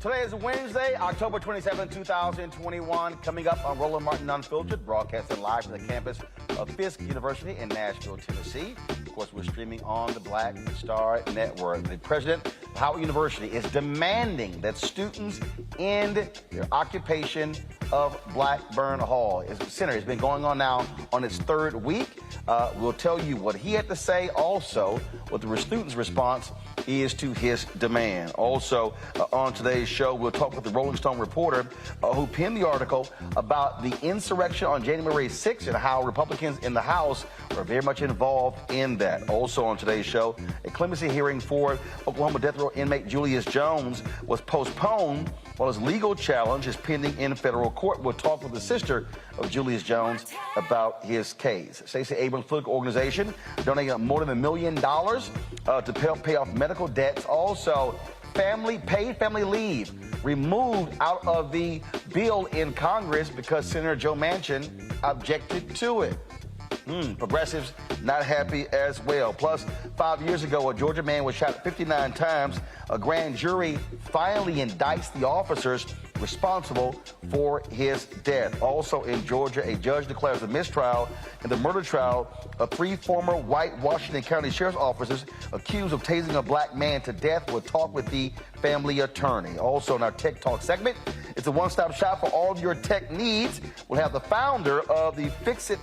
Today is Wednesday, October 27, 2021. Coming up on Roland Martin Unfiltered, broadcasting live from the campus of Fisk University in Nashville, Tennessee. Of course, we're streaming on the Black Star Network. The president of Howard University is demanding that students end their occupation of Blackburn Hall. His center has been going on now on its third week. We'll tell you what he had to say, also what the students' response is to his demand. Also, on today's show, we'll talk with the Rolling Stone reporter who penned the article about the insurrection on January 6th and how Republicans in the House were very much involved in that. Also on today's show, a clemency hearing for Oklahoma death row inmate Julius Jones was postponed while his legal challenge is pending in federal court. We'll talk with the sister of Julius Jones about his case. Stacey Abrams' political organization donating more than $1 million to pay off medical debts. Also, paid family leave removed out of the bill in Congress because Senator Joe Manchin objected to it. Progressives not happy as well. Plus, 5 years ago, a Georgia man was shot 59 times. A grand jury finally indicts the officers responsible for his death. Also in Georgia, a judge declares a mistrial in the murder trial of 3 former white Washington County Sheriff's officers accused of tasing a black man to death. We'll talk with the family attorney. Also in our Tech Talk segment, it's a one-stop shop for all of your tech needs. We'll have the founder of the Fix It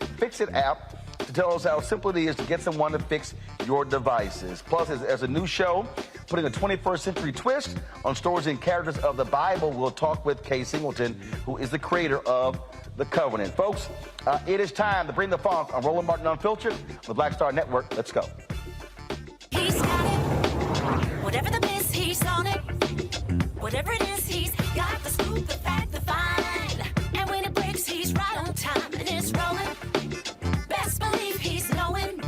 app to tell us how simple it is to get someone to fix your devices. Plus, as a new show, putting a 21st century twist on stories and characters of the Bible, we'll talk with Kay Singleton, who is the creator of The Covenant. Folks, it is time to bring the funk on Roland Martin Unfiltered on the Black Star Network. Let's go. He's got it. Whatever the miss, he's on it. Whatever it is, he's got the scoop, the fact, the find. And when it breaks, he's right on time and it's rolling. Best believe he's knowing.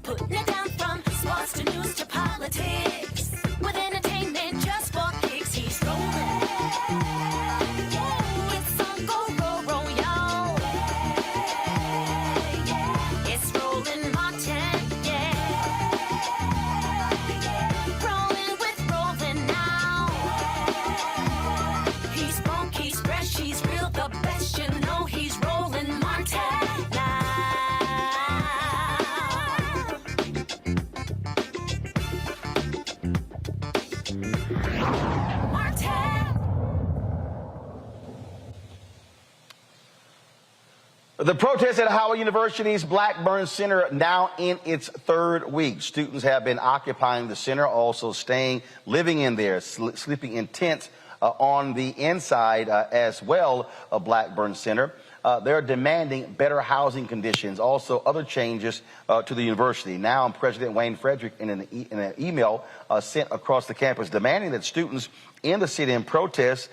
Putting it down from sports to news to politics. With entertainment just for kicks, he's rolling. Yeah, it's on go, y'all. Yeah, it's Roland Martin, yeah. Rolling with Roland now. He's funk, he's fresh, he's real, the best, you know he's Roland Martin now. The protest at Howard University's Blackburn Center now in its 3rd week. Students have been occupying the center, also living in there, sleeping in tents on the inside as well of Blackburn Center. They're demanding better housing conditions, also other changes to the university. Now, President Wayne Frederick, in an email sent across the campus demanding that students in the sit-in protest,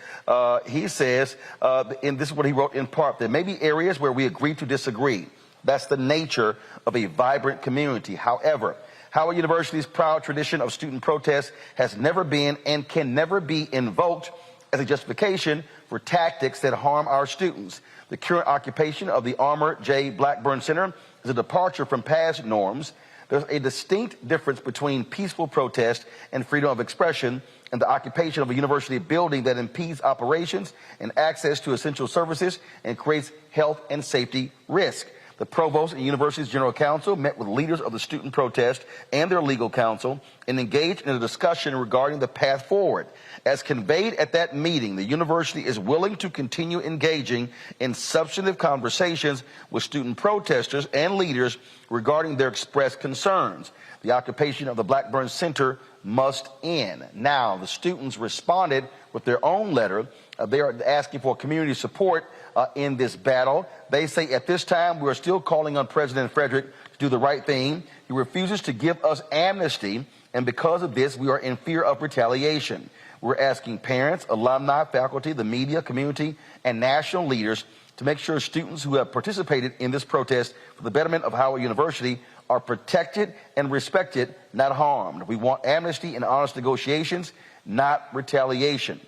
he says, and this is what he wrote in part, there may be areas where we agree to disagree. That's the nature of a vibrant community. However, Howard University's proud tradition of student protest has never been and can never be invoked as a justification for tactics that harm our students. The current occupation of the Armour J. Blackburn Center is a departure from past norms. There's a distinct difference between peaceful protest and freedom of expression and the occupation of a university building that impedes operations and access to essential services and creates health and safety risk. The provost and university's general counsel met with leaders of the student protest and their legal counsel and engaged in a discussion regarding the path forward. As conveyed at that meeting, the university is willing to continue engaging in substantive conversations with student protesters and leaders regarding their expressed concerns. The occupation of the Blackburn Center must end. Now, the students responded with their own letter. They are asking for community support in this battle. They say at this time we are still calling on President Frederick to do the right thing. He refuses to give us amnesty, and because of this, we are in fear of retaliation. We're asking parents, alumni, faculty, the media, community, and national leaders to make sure students who have participated in this protest for the betterment of Howard University are protected and respected, not harmed. We want amnesty and honest negotiations, not retaliation.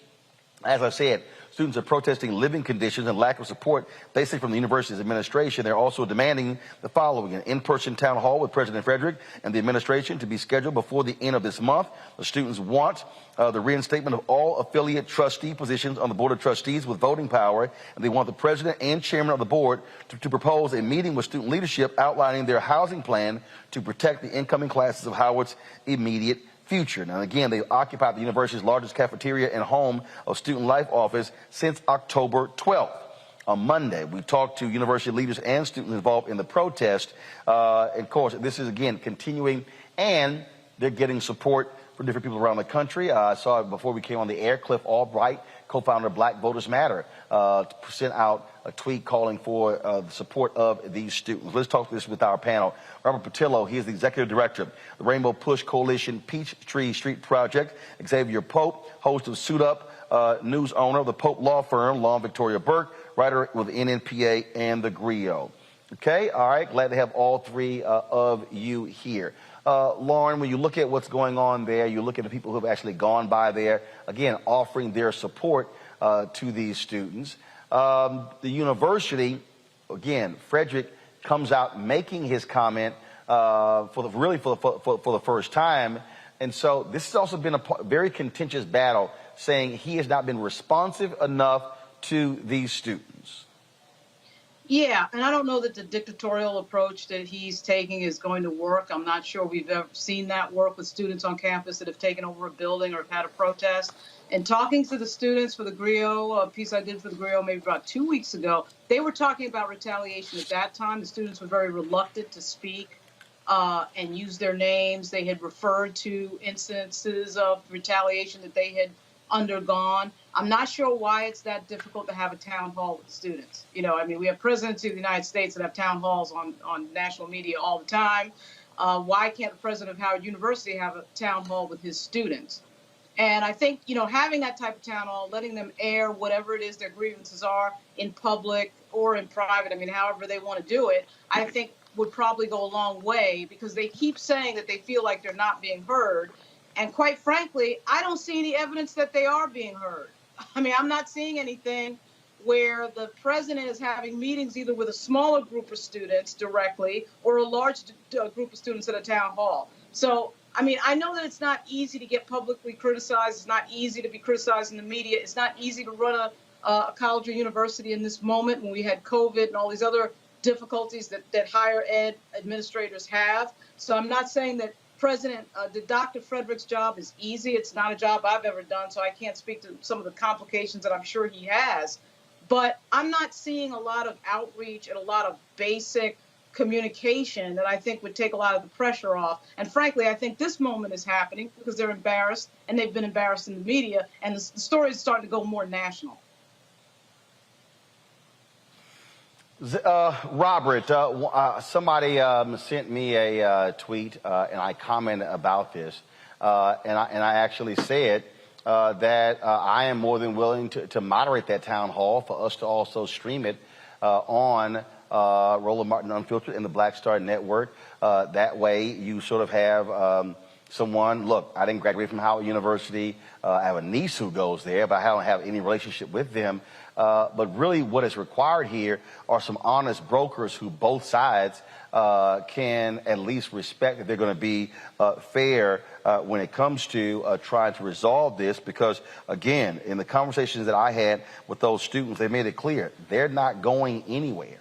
As I said, students are protesting living conditions and lack of support, they say, from the university's administration. They're also demanding the following: an in-person town hall with President Frederick and the administration to be scheduled before the end of this month. The students want the reinstatement of all affiliate trustee positions on the Board of Trustees with voting power, and they want the president and chairman of the board to propose a meeting with student leadership outlining their housing plan to protect the incoming classes of Howard's immediate future. Now, again, they occupied the university's largest cafeteria and home of Student Life office since October 12th. On Monday, we talked to university leaders and students involved in the protest. Of course, this is, again, continuing, and they're getting support from different people around the country. I saw it before we came on the air. Cliff Albright, co-founder of Black Voters Matter, sent out a tweet calling for the support of these students. Let's talk this with our panel. Robert Patillo, he is the executive director of the Rainbow Push Coalition Peachtree Street Project. Xavier Pope, host of Suit Up, news owner of the Pope Law Firm, Law and Victoria Burke, writer with NNPA and The Griot. Okay, all right, glad to have all three of you here. Lauren, when you look at what's going on there, you look at the people who have actually gone by there, again, offering their support to these students. The university, again, Frederick comes out making his comment for the first time. And so this has also been a very contentious battle saying he has not been responsive enough to these students. Yeah, and I don't know that the dictatorial approach that he's taking is going to work. I'm not sure we've ever seen that work with students on campus that have taken over a building or have had a protest. And talking to the students for the Griot piece I did for the Griot maybe about 2 weeks ago, they were talking about retaliation at that time. The students were very reluctant to speak and use their names. They had referred to instances of retaliation that they had undergone. I'm not sure why it's that difficult to have a town hall with students. You know, I mean, we have presidents of the United States that have town halls on national media all the time. Why can't the president of Howard University have a town hall with his students? And I think, you know, having that type of town hall, letting them air whatever it is their grievances are in public or in private, I mean, however they want to do it, I think would probably go a long way, because they keep saying that they feel like they're not being heard. And quite frankly, I don't see any evidence that they are being heard. I mean, I'm not seeing anything where the president is having meetings either with a smaller group of students directly or a large group of students at a town hall. So, I mean, I know that it's not easy to get publicly criticized. It's not easy to be criticized in the media. It's not easy to run a college or university in this moment when we had COVID and all these other difficulties that higher ed administrators have. So I'm not saying that Dr. Frederick's job is easy. It's not a job I've ever done, so I can't speak to some of the complications that I'm sure he has. But I'm not seeing a lot of outreach and a lot of basic communication that I think would take a lot of the pressure off. And frankly, I think this moment is happening because they're embarrassed, and they've been embarrassed in the media, and the story is starting to go more national. Robert, somebody sent me a tweet, and I commented about this, and I actually said that I am more than willing to moderate that town hall for us to also stream it on Roland Martin Unfiltered and the Black Star Network. That way you sort of have someone, look, I didn't graduate from Howard University. I have a niece who goes there, but I don't have any relationship with them. But really what is required here are some honest brokers who both sides can at least respect that they're going to be fair when it comes to trying to resolve this. Because, again, in the conversations that I had with those students, they made it clear they're not going anywhere.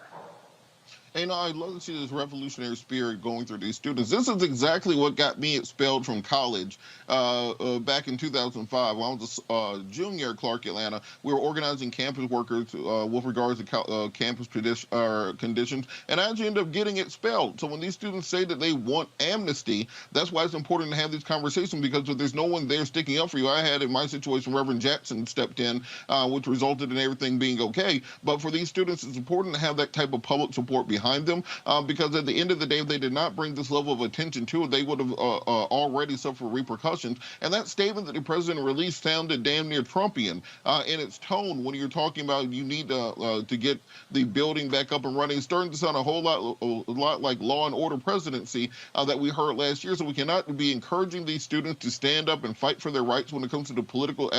And, you know, I'd love to see this revolutionary spirit going through these students. This is exactly what got me expelled from college back in 2005. When I was a junior at Clark Atlanta, we were organizing campus workers with regards to campus conditions, and I actually ended up getting expelled. So when these students say that they want amnesty, that's why it's important to have these conversations, because if there's no one there sticking up for you, I had in my situation Reverend Jackson stepped in, which resulted in everything being okay. But for these students, it's important to have that type of public support behind them, because at the end of the day, if they did not bring this level of attention to it, they would have already suffered repercussions. And that statement that the president released sounded damn near Trumpian in its tone when you're talking about you need to get the building back up and running. It's starting to sound a lot like Law and Order presidency that we heard last year. So we cannot be encouraging these students to stand up and fight for their rights when it comes to the political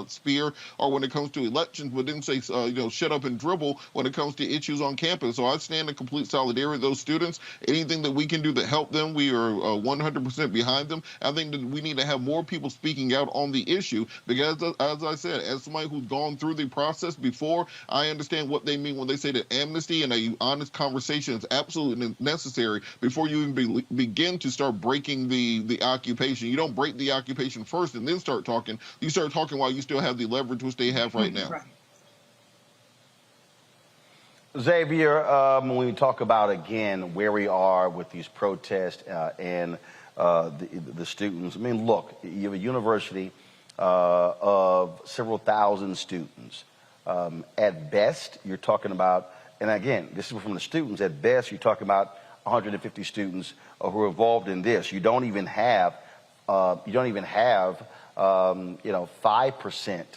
sphere or when it comes to elections, but then say, shut up and dribble when it comes to issues on campus. So I stand in complete solidarity with those students. Anything that we can do to help them, we are 100% behind them. I think that we need to have more people speaking out on the issue, because as I said, as somebody who's gone through the process before, I understand what they mean when they say that amnesty and a honest conversation is absolutely necessary before you even begin to start breaking the occupation. You don't break the occupation first and then start talking. You start talking while you still have the leverage which they have right now. Right. Xavier, when we talk about, again, where we are with these protests and the students, I mean, look, you have a university of several thousand students. At best, you're talking about, and again, this is from the students, at best, you're talking about 150 students who are involved in this. You don't even have 5%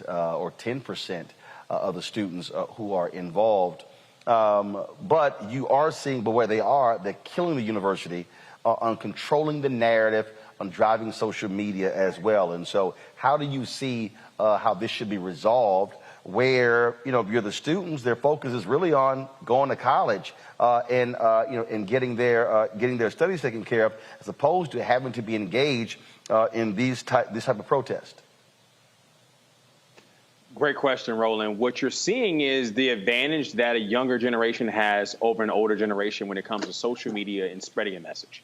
or 10% of the students who are involved. But you are seeing, but where they are, they're killing the university on controlling the narrative, on driving social media as well. And so how do you see how this should be resolved, where, if you're the students, their focus is really on going to college and getting their studies taken care of, as opposed to having to be engaged in this type of protest? Great question, Roland. What you're seeing is the advantage that a younger generation has over an older generation when it comes to social media and spreading a message.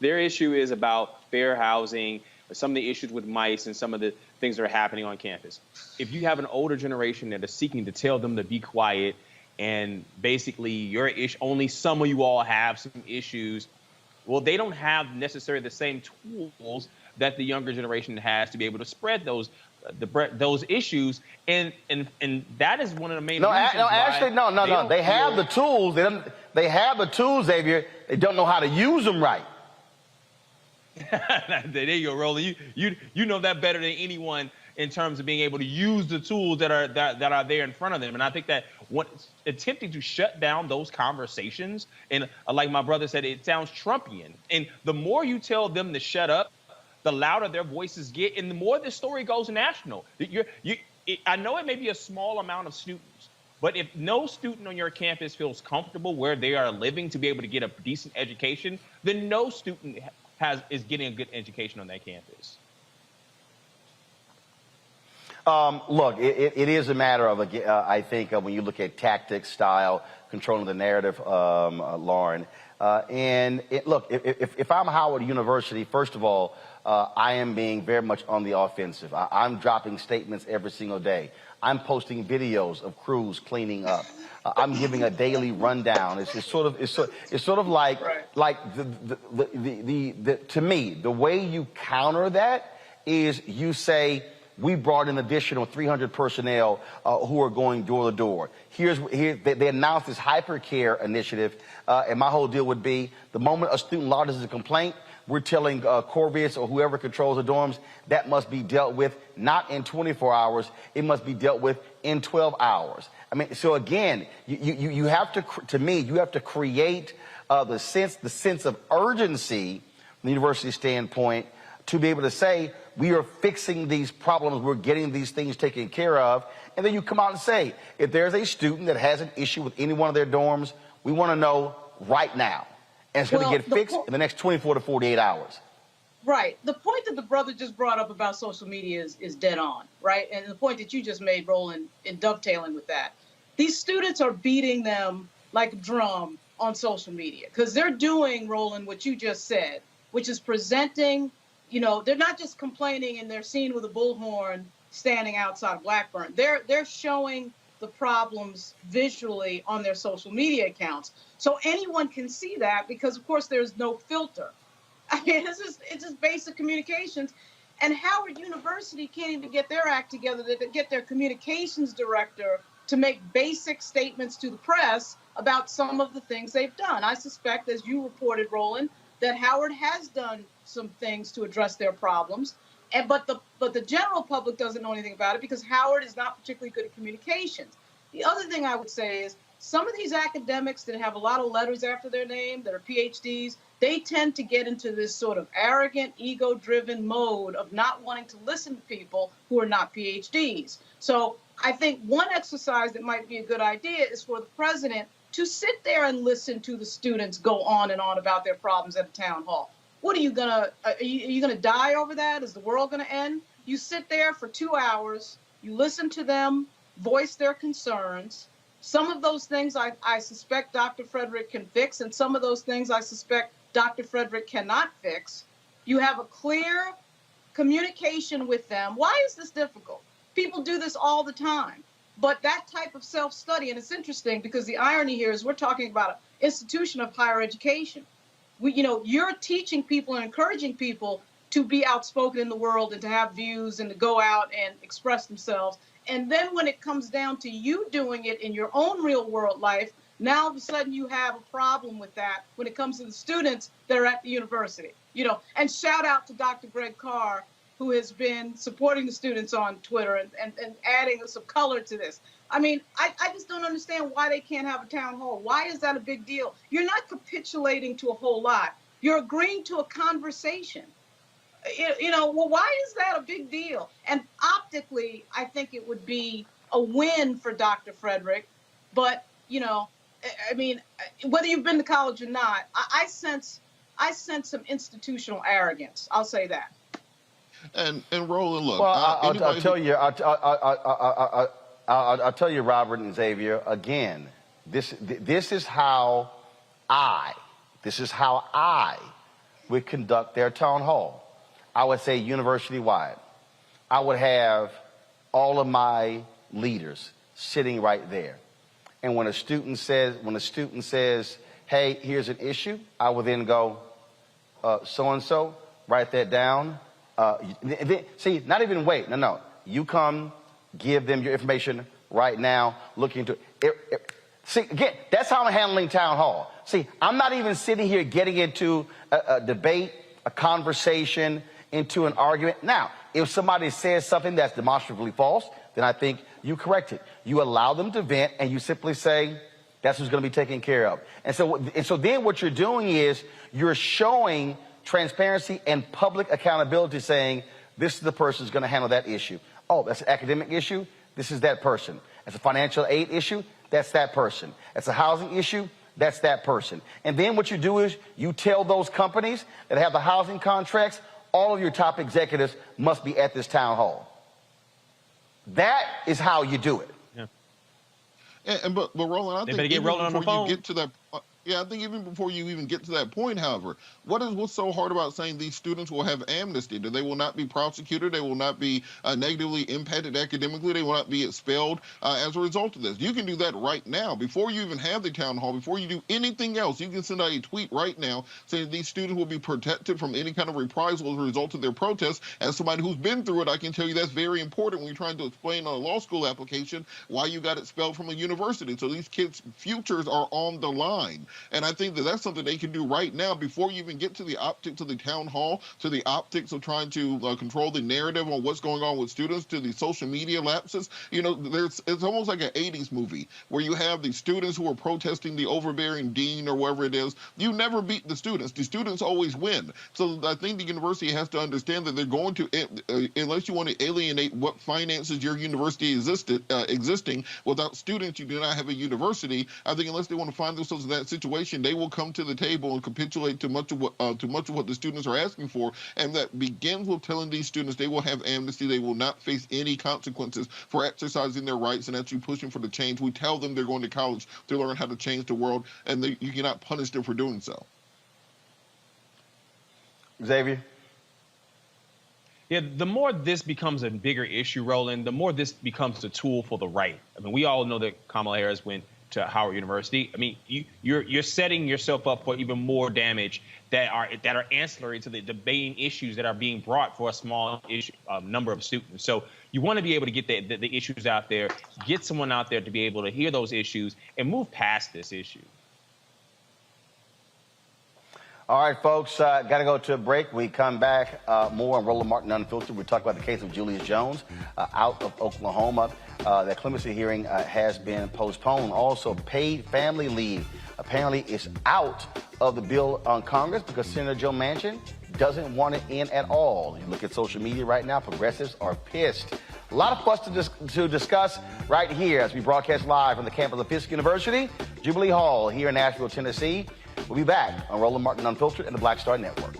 Their issue is about fair housing, some of the issues with mice and some of the things that are happening on campus. If you have an older generation that is seeking to tell them to be quiet and basically your issue, only some of you all have some issues, well, they don't have necessarily the same tools that the younger generation has to be able to spread those issues, and that is one of the main reasons actually, no. They have the tools. They have the tools, Xavier. They don't know how to use them right. There you go, Roland. You know that better than anyone in terms of being able to use the tools that are there in front of them. And I think that attempting to shut down those conversations, and like my brother said, it sounds Trumpian. And the more you tell them to shut up, the louder their voices get, and the more the story goes national. I know it may be a small amount of students, but if no student on your campus feels comfortable where they are living to be able to get a decent education, then no student is getting a good education on that campus. Look, it is a matter of, I think, when you look at tactics, style, controlling the narrative, Lauren. Look, if I'm Howard University, first of all, I am being very much on the offensive. I'm dropping statements every single day. I'm posting videos of crews cleaning up. I'm giving a daily rundown. It's sort of like to me, the way you counter that is you say, we brought in additional 300 personnel who are going door to door. They announced this hypercare initiative, and my whole deal would be the moment a student lodges a complaint, we're telling Corvius or whoever controls the dorms that must be dealt with not in 24 hours. It must be dealt with in 12 hours. I mean, so again, you have to me, you have to create the sense of urgency from the university standpoint to be able to say, we are fixing these problems, we're getting these things taken care of. And then you come out and say, if there's a student that has an issue with any one of their dorms, we want to know right now. And it's going to get fixed in the next 24 to 48 hours. Right. The point that the brother just brought up about social media is dead on, right? And the point that you just made, Roland, in dovetailing with that. These students are beating them like a drum on social media because they're doing, Roland, what you just said, which is presenting, they're not just complaining and they're seen with a bullhorn standing outside of Blackburn. They're showing the problems visually on their social media accounts. So anyone can see that because, of course, there's no filter. I mean, it's just basic communications. And Howard University can't even get their act together to get their communications director to make basic statements to the press about some of the things they've done. I suspect, as you reported, Roland, that Howard has done some things to address their problems. But the general public doesn't know anything about it because Howard is not particularly good at communications. The other thing I would say is some of these academics that have a lot of letters after their name, that are PhDs, they tend to get into this sort of arrogant, ego-driven mode of not wanting to listen to people who are not PhDs. So I think one exercise that might be a good idea is for the president to sit there and listen to the students go on and on about their problems at a town hall. What are you gonna die over that? Is the world gonna end? You sit there for 2 hours, you listen to them voice their concerns. Some of those things I suspect Dr. Frederick can fix, and some of those things I suspect Dr. Frederick cannot fix. You have a clear communication with them. Why is this difficult? People do this all the time. But that type of self-study, and it's interesting because the irony here is we're talking about an institution of higher education. You're teaching people and encouraging people to be outspoken in the world and to have views and to go out and express themselves. And then when it comes down to you doing it in your own real world life, now all of a sudden you have a problem with that when it comes to the students that are at the university. And shout out to Dr. Greg Carr, who has been supporting the students on Twitter and adding some color to this. I mean, I just don't understand why they can't have a town hall. Why is that a big deal? You're not capitulating to a whole lot. You're agreeing to a conversation. Well, why is that a big deal? And optically, I think it would be a win for Dr. Frederick. But, I mean, whether you've been to college or not, I sense some institutional arrogance. I'll say that. And Roland, look, Well, I'll anybody tell who, you, I'll tell you, Robert and Xavier, again, this is how I would conduct their town hall. I would say university-wide. I would have all of my leaders sitting right there. And when a student says, hey, here's an issue, I would then go, so-and-so, write that down. See, not even wait. No. You come, give them your information right now, look into it. See, again, that's how I'm handling town hall. See, I'm not even sitting here getting into a debate, a conversation, into an argument. Now, if somebody says something that's demonstrably false, then I think you correct it. You allow them to vent, and you simply say, that's who's going to be taken care of. And so then what you're doing is you're showing transparency and public accountability, saying, this is the person who's going to handle that issue. Oh, that's an academic issue? This is that person. That's a financial aid issue? That's that person. That's a housing issue? That's that person. And then what you do is you tell those companies that have the housing contracts, all of your top executives must be at this town hall. That is how you do it. and but Roland, I They think better get even Roland on the before phone. you get to that, yeah, I think even before you even get to that point, however, what's so hard about saying these students will have amnesty? That they will not be prosecuted, they will not be negatively impacted academically, they will not be expelled as a result of this. You can do that right now before you even have the town hall, before you do anything else. You can send out a tweet right now saying these students will be protected from any kind of reprisal as a result of their protests. As somebody who's been through it, I can tell you that's very important when you're trying to explain on a law school application why you got expelled from a university. So these kids' futures are on the line. And I think that that's something they can do right now before you even get to the optics of the town hall, to the optics of trying to control the narrative on what's going on with students, to the social media lapses. You know, it's almost like an 80s movie where you have the students who are protesting the overbearing dean or whatever it is. You never beat the students. The students always win. So I think the university has to understand that they're going to, unless you want to alienate what finances your university existing, without students, you do not have a university. I think unless they want to find themselves in that situation, they will come to the table and capitulate to much of what the students are asking for, and that begins with telling these students they will have amnesty, they will not face any consequences for exercising their rights and actually pushing for the change. We tell them they're going to college to learn how to change the world, and you cannot punish them for doing so. Xavier? Yeah, the more this becomes a bigger issue, Roland, the more this becomes a tool for the right. I mean, we all know that Kamala Harris went to Howard University. I mean, you're setting yourself up for even more damage that are ancillary to the debating issues that are being brought for a small number of students. So you want to be able to get the issues out there, get someone out there to be able to hear those issues and move past this issue. All right, folks, got to go to a break. We come back, more on Roland Martin Unfiltered. We talk about the case of Julius Jones out of Oklahoma. That clemency hearing has been postponed. Also, paid family leave apparently is out of the bill on Congress because Senator Joe Manchin doesn't want it in at all. You look at social media right now, progressives are pissed. A lot of us to discuss right here as we broadcast live from the campus of Fisk University, Jubilee Hall here in Nashville, Tennessee. We'll be back on Roland Martin Unfiltered and the Black Star Network.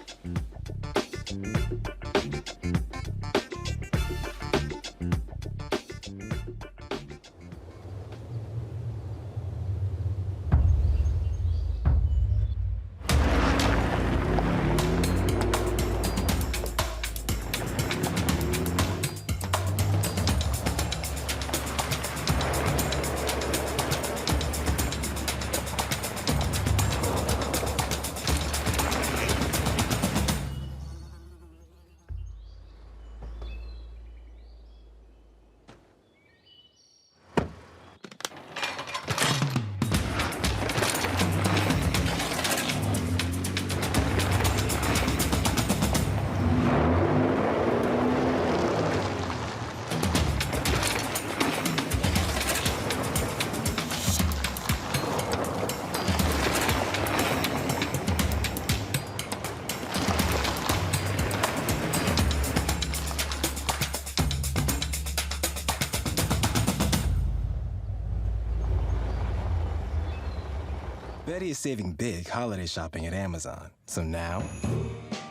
Betty is saving big holiday shopping at Amazon. So now,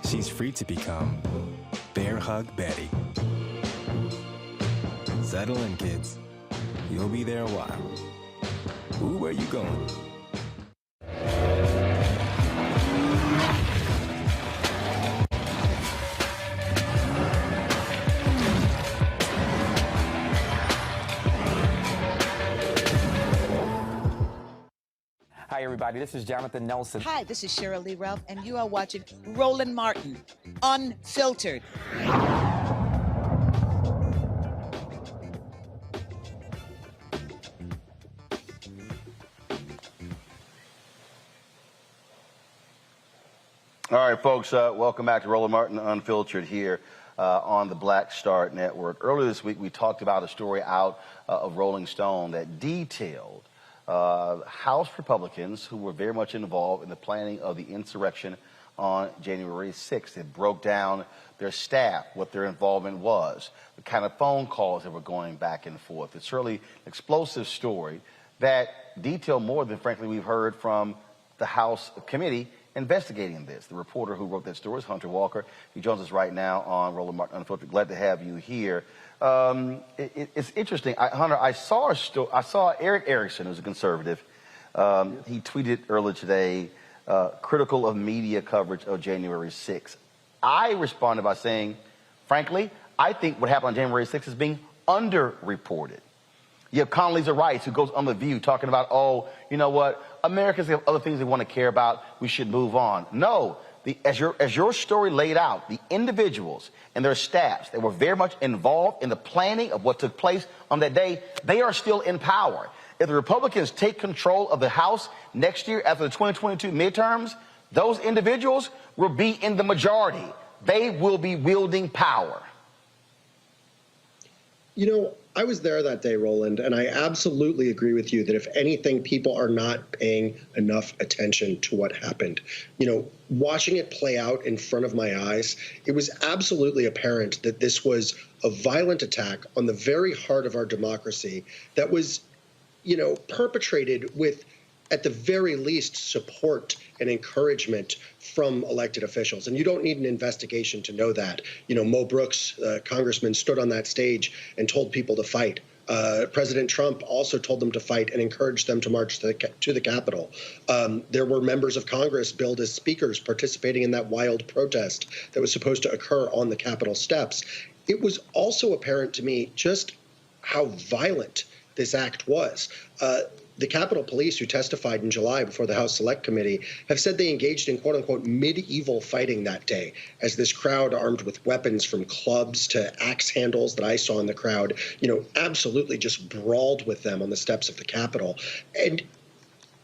she's free to become Bear Hug Betty. Settle in, kids. You'll be there a while. Ooh, where you going? Hi, everybody. This is Jonathan Nelson. Hi, this is Cheryl Lee Ralph, and you are watching Roland Martin, Unfiltered. All right, folks, welcome back to Roland Martin Unfiltered here on the Black Star Network. Earlier this week, we talked about a story out of Rolling Stone that detailed House Republicans who were very much involved in the planning of the insurrection on January 6th. It broke down their staff, what their involvement was, the kind of phone calls that were going back and forth. It's certainly an explosive story that detailed more than, frankly, we've heard from the House committee investigating this. The reporter who wrote that story is Hunter Walker. He joins us right now on Roland Martin Unfiltered. Glad to have you here. It's interesting, Hunter. I saw Eric Erickson, who's a conservative. He tweeted earlier today, critical of media coverage of January 6th. I responded by saying, frankly, I think what happened on January 6th is being underreported. You have Condoleezza Rice, who goes on The View talking about, oh, you know what, Americans have other things they want to care about. We should move on. No, as your story laid out, the individuals and their staffs that were very much involved in the planning of what took place on that day, they are still in power. If the Republicans take control of the House next year after the 2022 midterms, those individuals will be in the majority. They will be wielding power. You know, I was there that day, Roland, and I absolutely agree with you that if anything, people are not paying enough attention to what happened. You know, watching it play out in front of my eyes, it was absolutely apparent that this was a violent attack on the very heart of our democracy that was, you know, perpetrated with, at the very least, support and encouragement from elected officials. And you don't need an investigation to know that. You know, Mo Brooks, congressman, stood on that stage and told people to fight. President Trump also told them to fight and encouraged them to march to the Capitol. There were members of Congress billed as speakers participating in that wild protest that was supposed to occur on the Capitol steps. It was also apparent to me just how violent this act was. The Capitol Police, who testified in July before the House Select Committee, have said they engaged in quote-unquote medieval fighting that day, as this crowd armed with weapons from clubs to axe handles that I saw in the crowd, you know, absolutely just brawled with them on the steps of the Capitol. And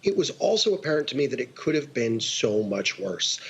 it was also apparent to me that it could have been so much worse.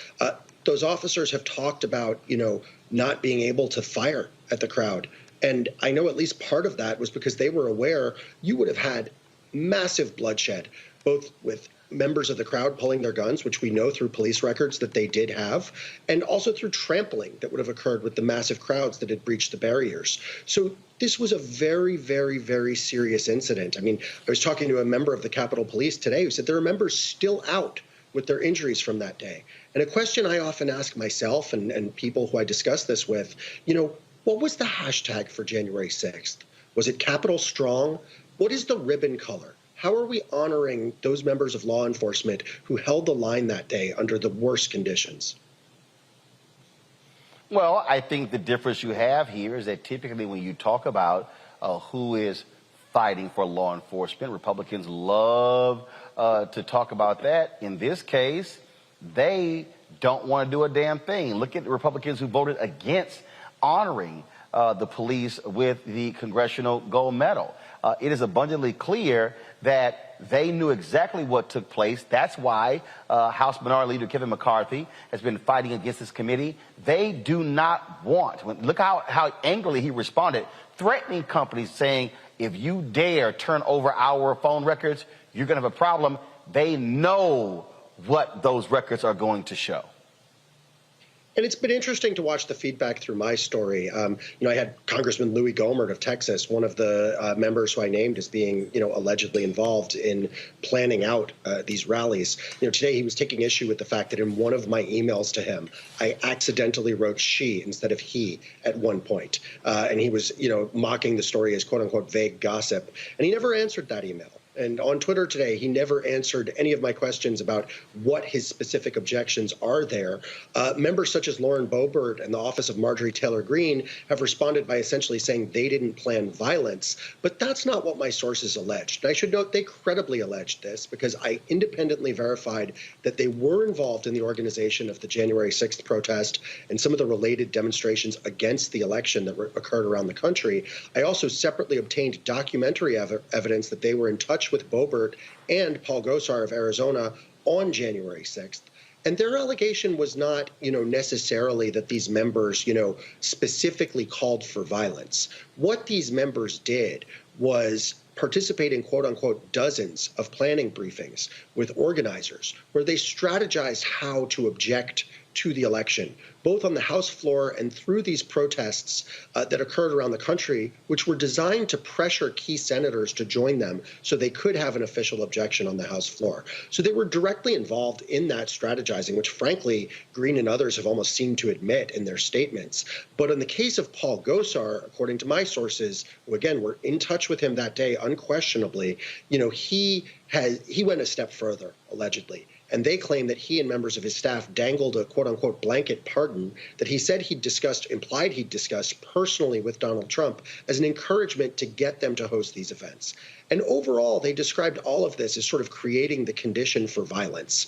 Those officers have talked about, you know, not being able to fire at the crowd. And I know at least part of that was because they were aware you would have had massive bloodshed, both with members of the crowd pulling their guns, which we know through police records that they did have, and also through trampling that would have occurred with the massive crowds that had breached the barriers. So this was a very, very, very serious incident. I mean, I was talking to a member of the Capitol Police today who said there are members still out with their injuries from that day. And a question I often ask myself and people who I discuss this with, you know, what was the hashtag for January 6th? Was it Capitol Strong? What is the ribbon color? How are we honoring those members of law enforcement who held the line that day under the worst conditions? Well, I think the difference you have here is that typically when you talk about who is fighting for law enforcement, Republicans love to talk about that. In this case, they don't want to do a damn thing. Look at the Republicans who voted against honoring the police with the Congressional Gold Medal. It is abundantly clear that they knew exactly what took place. That's why House Minority Leader Kevin McCarthy has been fighting against this committee. They do not want, look how angrily he responded, threatening companies saying, if you dare turn over our phone records, you're going to have a problem. They know what those records are going to show. And it's been interesting to watch the feedback through my story. I had Congressman Louis Gohmert of Texas, one of the members who I named as being, allegedly involved in planning out these rallies. Today he was taking issue with the fact that in one of my emails to him, I accidentally wrote she instead of he at one point. And he was, mocking the story as quote unquote vague gossip. And he never answered that email. And on Twitter today, he never answered any of my questions about what his specific objections are there. Members such as Lauren Boebert and the office of Marjorie Taylor Greene have responded by essentially saying they didn't plan violence. But that's not what my sources alleged. And I should note they credibly alleged this because I independently verified that they were involved in the organization of the January 6th protest and some of the related demonstrations against the election that occurred around the country. I also separately obtained documentary evidence that they were in touch with Boebert and Paul Gosar of Arizona on January 6th. And their allegation was not, necessarily that these members, specifically called for violence. What these members did was participate in quote unquote dozens of planning briefings with organizers where they strategized how to object to the election, both on the House floor and through these protests that occurred around the country, which were designed to pressure key senators to join them so they could have an official objection on the House floor. So they were directly involved in that strategizing, which frankly, Green and others have almost seemed to admit in their statements. But in the case of Paul Gosar, according to my sources, who again were in touch with him that day, unquestionably, he went a step further, allegedly. And they claim that he and members of his staff dangled a quote-unquote blanket pardon that he said implied he'd discussed personally with Donald Trump as an encouragement to get them to host these events. And overall, they described all of this as sort of creating the condition for violence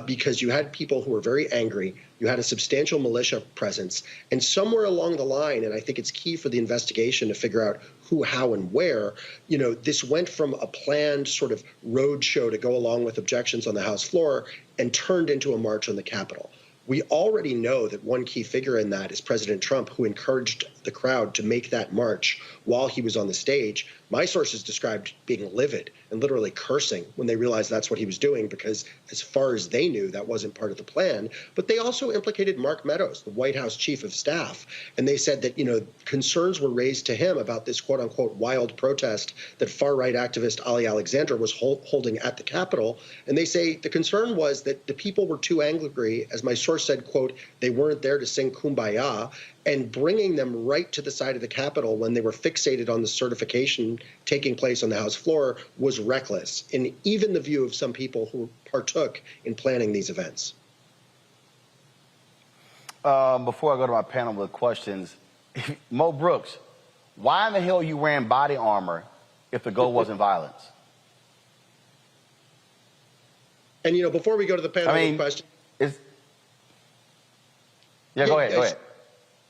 because you had people who were very angry. You had a substantial militia presence. And somewhere along the line, and I think it's key for the investigation to figure out who, how, and where, this went from a planned sort of road show to go along with objections on the House floor and turned into a march on the Capitol. We already know that one key figure in that is President Trump, who encouraged the crowd to make that march while he was on the stage. My sources described being livid and literally cursing when they realized that's what he was doing, because as far as they knew, that wasn't part of the plan. But they also implicated Mark Meadows, the White House chief of staff. And they said that, concerns were raised to him about this quote unquote wild protest that far-right activist Ali Alexandra was holding at the Capitol. And they say the concern was that the people were too angry, as my source said, quote, they weren't there to sing Kumbaya, and bringing them right to the side of the Capitol when they were fixated on the certification taking place on the House floor was reckless, in even the view of some people who partook in planning these events. Before I go to my panel with questions, Mo Brooks, why in the hell are you wearing body armor if the goal wasn't violence? And, before we go to the panel with questions. Go ahead.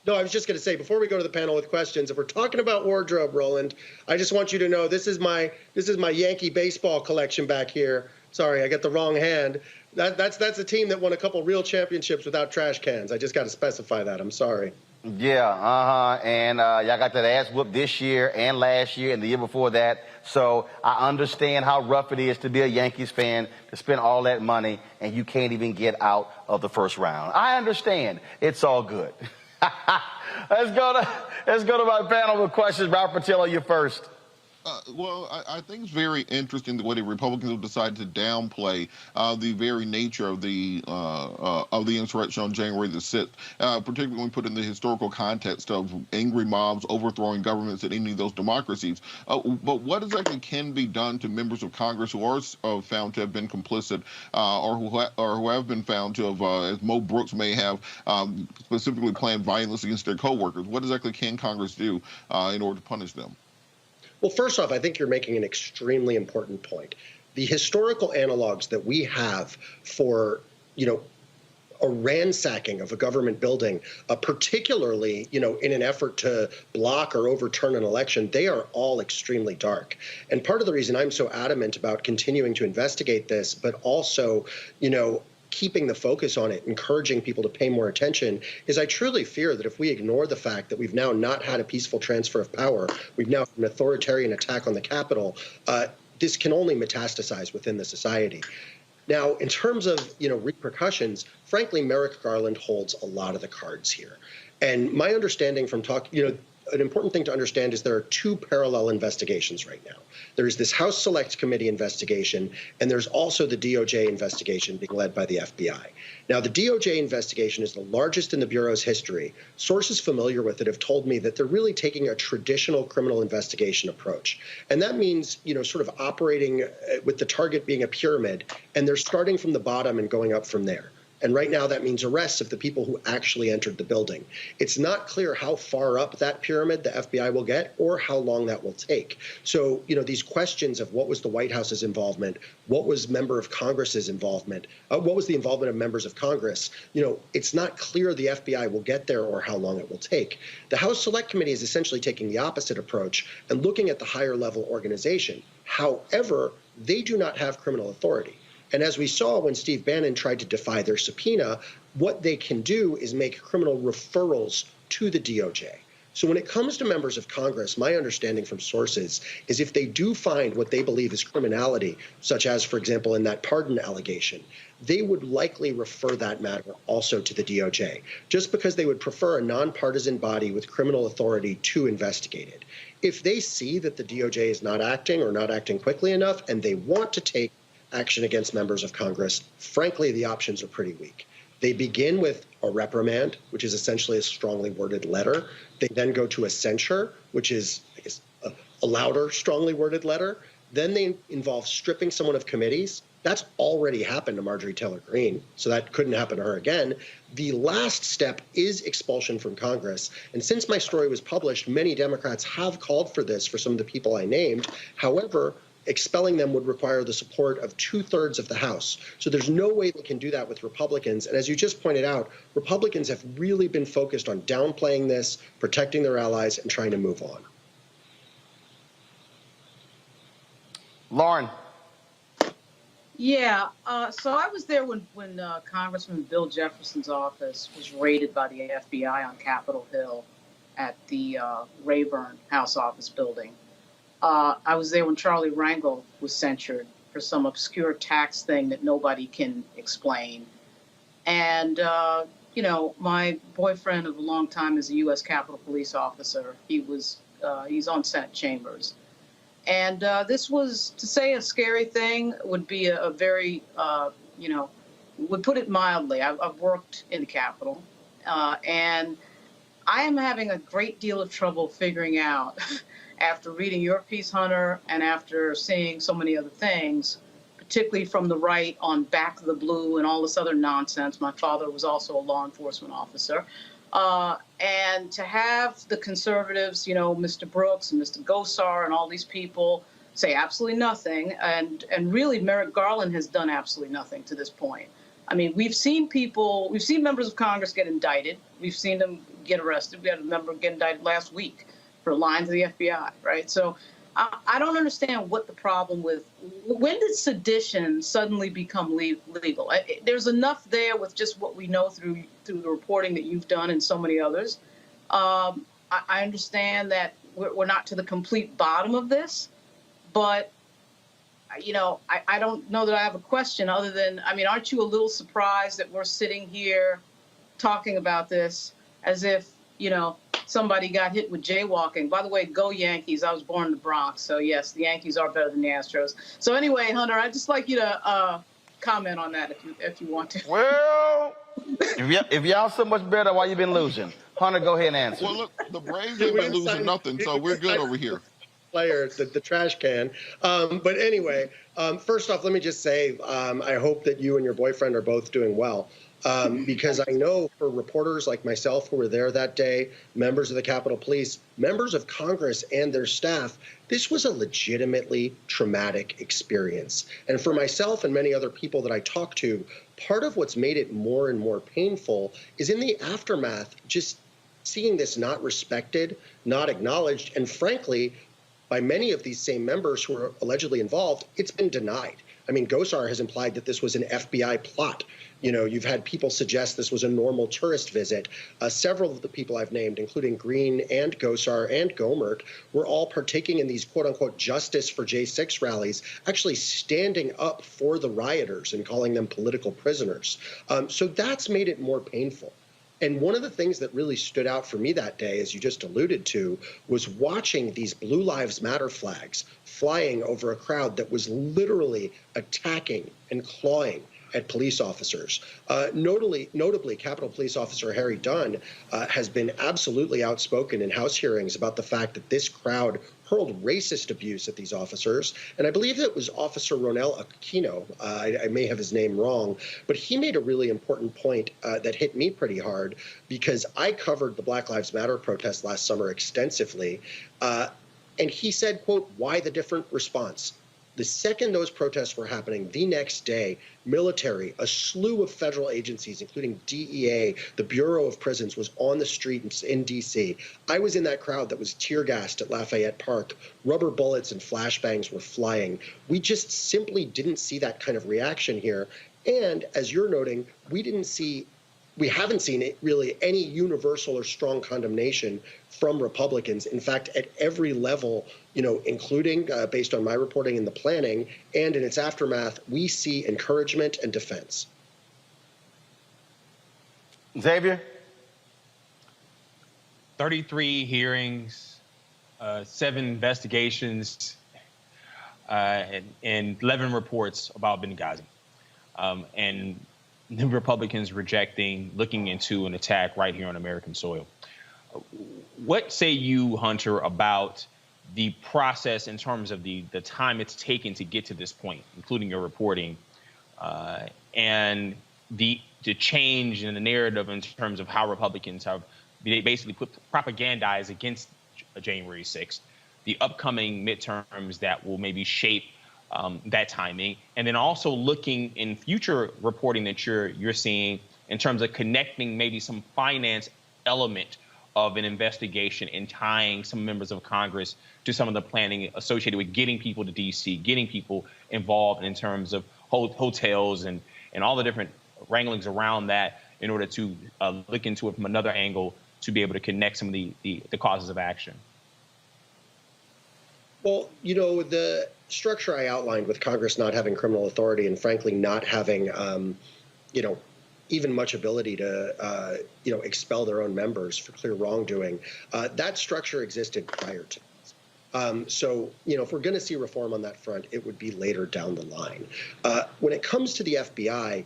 No, I was just going to say, before we go to the panel with questions, if we're talking about wardrobe, Roland, I just want you to know this is my Yankee baseball collection back here. Sorry, I got the wrong hand. That's a team that won a couple real championships without trash cans. I just got to specify that. I'm sorry. Yeah, and y'all got that ass whooped this year and last year and the year before that. So I understand how rough it is to be a Yankees fan, to spend all that money, and you can't even get out of the first round. I understand. It's all good. Let's go to my panel with questions. Robert Patillo, you first. Well, I think it's very interesting the way the Republicans have decided to downplay the very nature of the insurrection on January the 6th, particularly when put in the historical context of angry mobs overthrowing governments in any of those democracies. But what exactly can be done to members of Congress who are found to have been complicit or who have been found to have, as Mo Brooks may have, specifically planned violence against their coworkers? What exactly can Congress do in order to punish them? Well, first off, I think you're making an extremely important point. The historical analogs that we have for, a ransacking of a government building, particularly, in an effort to block or overturn an election, they are all extremely dark. And part of the reason I'm so adamant about continuing to investigate this, but also, keeping the focus on it, encouraging people to pay more attention, is I truly fear that if we ignore the fact that we've now not had a peaceful transfer of power, we've now had an authoritarian attack on the Capitol, this can only metastasize within the society. Now, in terms of, repercussions, frankly, Merrick Garland holds a lot of the cards here. And my understanding from talking, an important thing to understand is there are two parallel investigations right now. There's this House Select Committee investigation, and there's also the DOJ investigation being led by the FBI. Now, the DOJ investigation is the largest in the Bureau's history. Sources familiar with it have told me that they're really taking a traditional criminal investigation approach. And that means, sort of operating with the target being a pyramid, and they're starting from the bottom and going up from there. And right now, that means arrests of the people who actually entered the building. It's not clear how far up that pyramid the FBI will get or how long that will take. So, these questions of what was the White House's involvement, what was member of Congress's involvement, what was the involvement of members of Congress, it's not clear the FBI will get there or how long it will take. The House Select Committee is essentially taking the opposite approach and looking at the higher level organization. However, they do not have criminal authority. And as we saw when Steve Bannon tried to defy their subpoena, what they can do is make criminal referrals to the DOJ. So when it comes to members of Congress, my understanding from sources is if they do find what they believe is criminality, such as, for example, in that pardon allegation, they would likely refer that matter also to the DOJ, just because they would prefer a nonpartisan body with criminal authority to investigate it. If they see that the DOJ is not acting or not acting quickly enough and they want to take action against members of Congress, frankly, the options are pretty weak. They begin with a reprimand, which is essentially a strongly worded letter. They then go to a censure, which is, I guess, a louder, strongly worded letter. Then they involve stripping someone of committees. That's already happened to Marjorie Taylor Greene, so that couldn't happen to her again. The last step is expulsion from Congress. And since my story was published, many Democrats have called for this for some of the people I named. However, expelling them would require the support of 2/3 of the House. So there's no way they can do that with Republicans. And as you just pointed out, Republicans have really been focused on downplaying this, protecting their allies, and trying to move on. Lauren. Yeah, so I was there when Congressman Bill Jefferson's office was raided by the FBI on Capitol Hill at the Rayburn House Office building. I was there when Charlie Rangel was censured for some obscure tax thing that nobody can explain. And, my boyfriend of a long time is a U.S. Capitol Police officer. He's on Senate chambers. And this was, to say a scary thing would be a very, would put it mildly. I've worked in the Capitol, and I am having a great deal of trouble figuring out, after reading your piece, Hunter, and after seeing so many other things, particularly from the right on Back of the Blue and all this other nonsense. My father was also a law enforcement officer. And to have the conservatives, Mr. Brooks and Mr. Gosar and all these people say absolutely nothing. And really, Merrick Garland has done absolutely nothing to this point. I mean, we've seen members of Congress get indicted. We've seen them get arrested. We had a member get indicted last week for lying to the FBI, right? So I don't understand what the problem with, when did sedition suddenly become legal? There's enough there with just what we know through the reporting that you've done and so many others. I understand that we're not to the complete bottom of this, but I don't know that I have a question other than, aren't you a little surprised that we're sitting here talking about this as if, somebody got hit with jaywalking? By the way, go Yankees. I was born in the Bronx. So, yes, the Yankees are better than the Astros. So, anyway, Hunter, I'd just like you to comment on that if you want to. Well, if y'all so much better, why you been losing? Hunter, go ahead and answer. Well, look, the Braves ain't been losing nothing, so we're good over here. Player, the trash can. But anyway, first off, let me just say I hope that you and your boyfriend are both doing well. Because I know for reporters like myself who were there that day, members of the Capitol Police, members of Congress and their staff, this was a legitimately traumatic experience. And for myself and many other people that I talked to, part of what's made it more and more painful is in the aftermath, just seeing this not respected, not acknowledged, and frankly, by many of these same members who are allegedly involved, it's been denied. I mean, Gosar has implied that this was an FBI plot. You've had people suggest this was a normal tourist visit. Several of the people I've named, including Green and Gosar and Gomert, were all partaking in these quote-unquote justice for J6 rallies, actually standing up for the rioters and calling them political prisoners. So that's made it more painful. And one of the things that really stood out for me that day, as you just alluded to, was watching these Blue Lives Matter flags flying over a crowd that was literally attacking and clawing at police officers. Notably, Capitol Police Officer Harry Dunn has been absolutely outspoken in House hearings about the fact that this crowd hurled racist abuse at these officers. And I believe it was Officer Ronel Aquino. I may have his name wrong, but he made a really important point that hit me pretty hard, because I covered the Black Lives Matter protest last summer extensively. And he said, quote, "Why the different response?" The second those protests were happening, the next day, military, a slew of federal agencies, including DEA, the Bureau of Prisons, was on the street in D.C. I was in that crowd that was tear gassed at Lafayette Park. Rubber bullets and flashbangs were flying. We just simply didn't see that kind of reaction here. And as you're noting, we haven't seen it really any universal or strong condemnation from Republicans. In fact, at every level, including based on my reporting in the planning and in its aftermath, we see encouragement and defense. Xavier? 33 hearings, 7 investigations, and 11 reports about Benghazi. And the Republicans looking into an attack right here on American soil. What say you, Hunter, about the process in terms of the time it's taken to get to this point, including your reporting, and the change in the narrative in terms of how Republicans have basically put propagandized against January 6th, the upcoming midterms that will maybe shape that timing, and then also looking in future reporting that you're seeing in terms of connecting maybe some finance element of an investigation and tying some members of Congress to some of the planning associated with getting people to D.C., getting people involved in terms of hotels and all the different wranglings around that in order to look into it from another angle to be able to connect some of the causes of action. Well, the structure I outlined with Congress not having criminal authority and frankly not having, even much ability to, expel their own members for clear wrongdoing, that structure existed prior to this. So, if we're going to see reform on that front, it would be later down the line. When it comes to the FBI,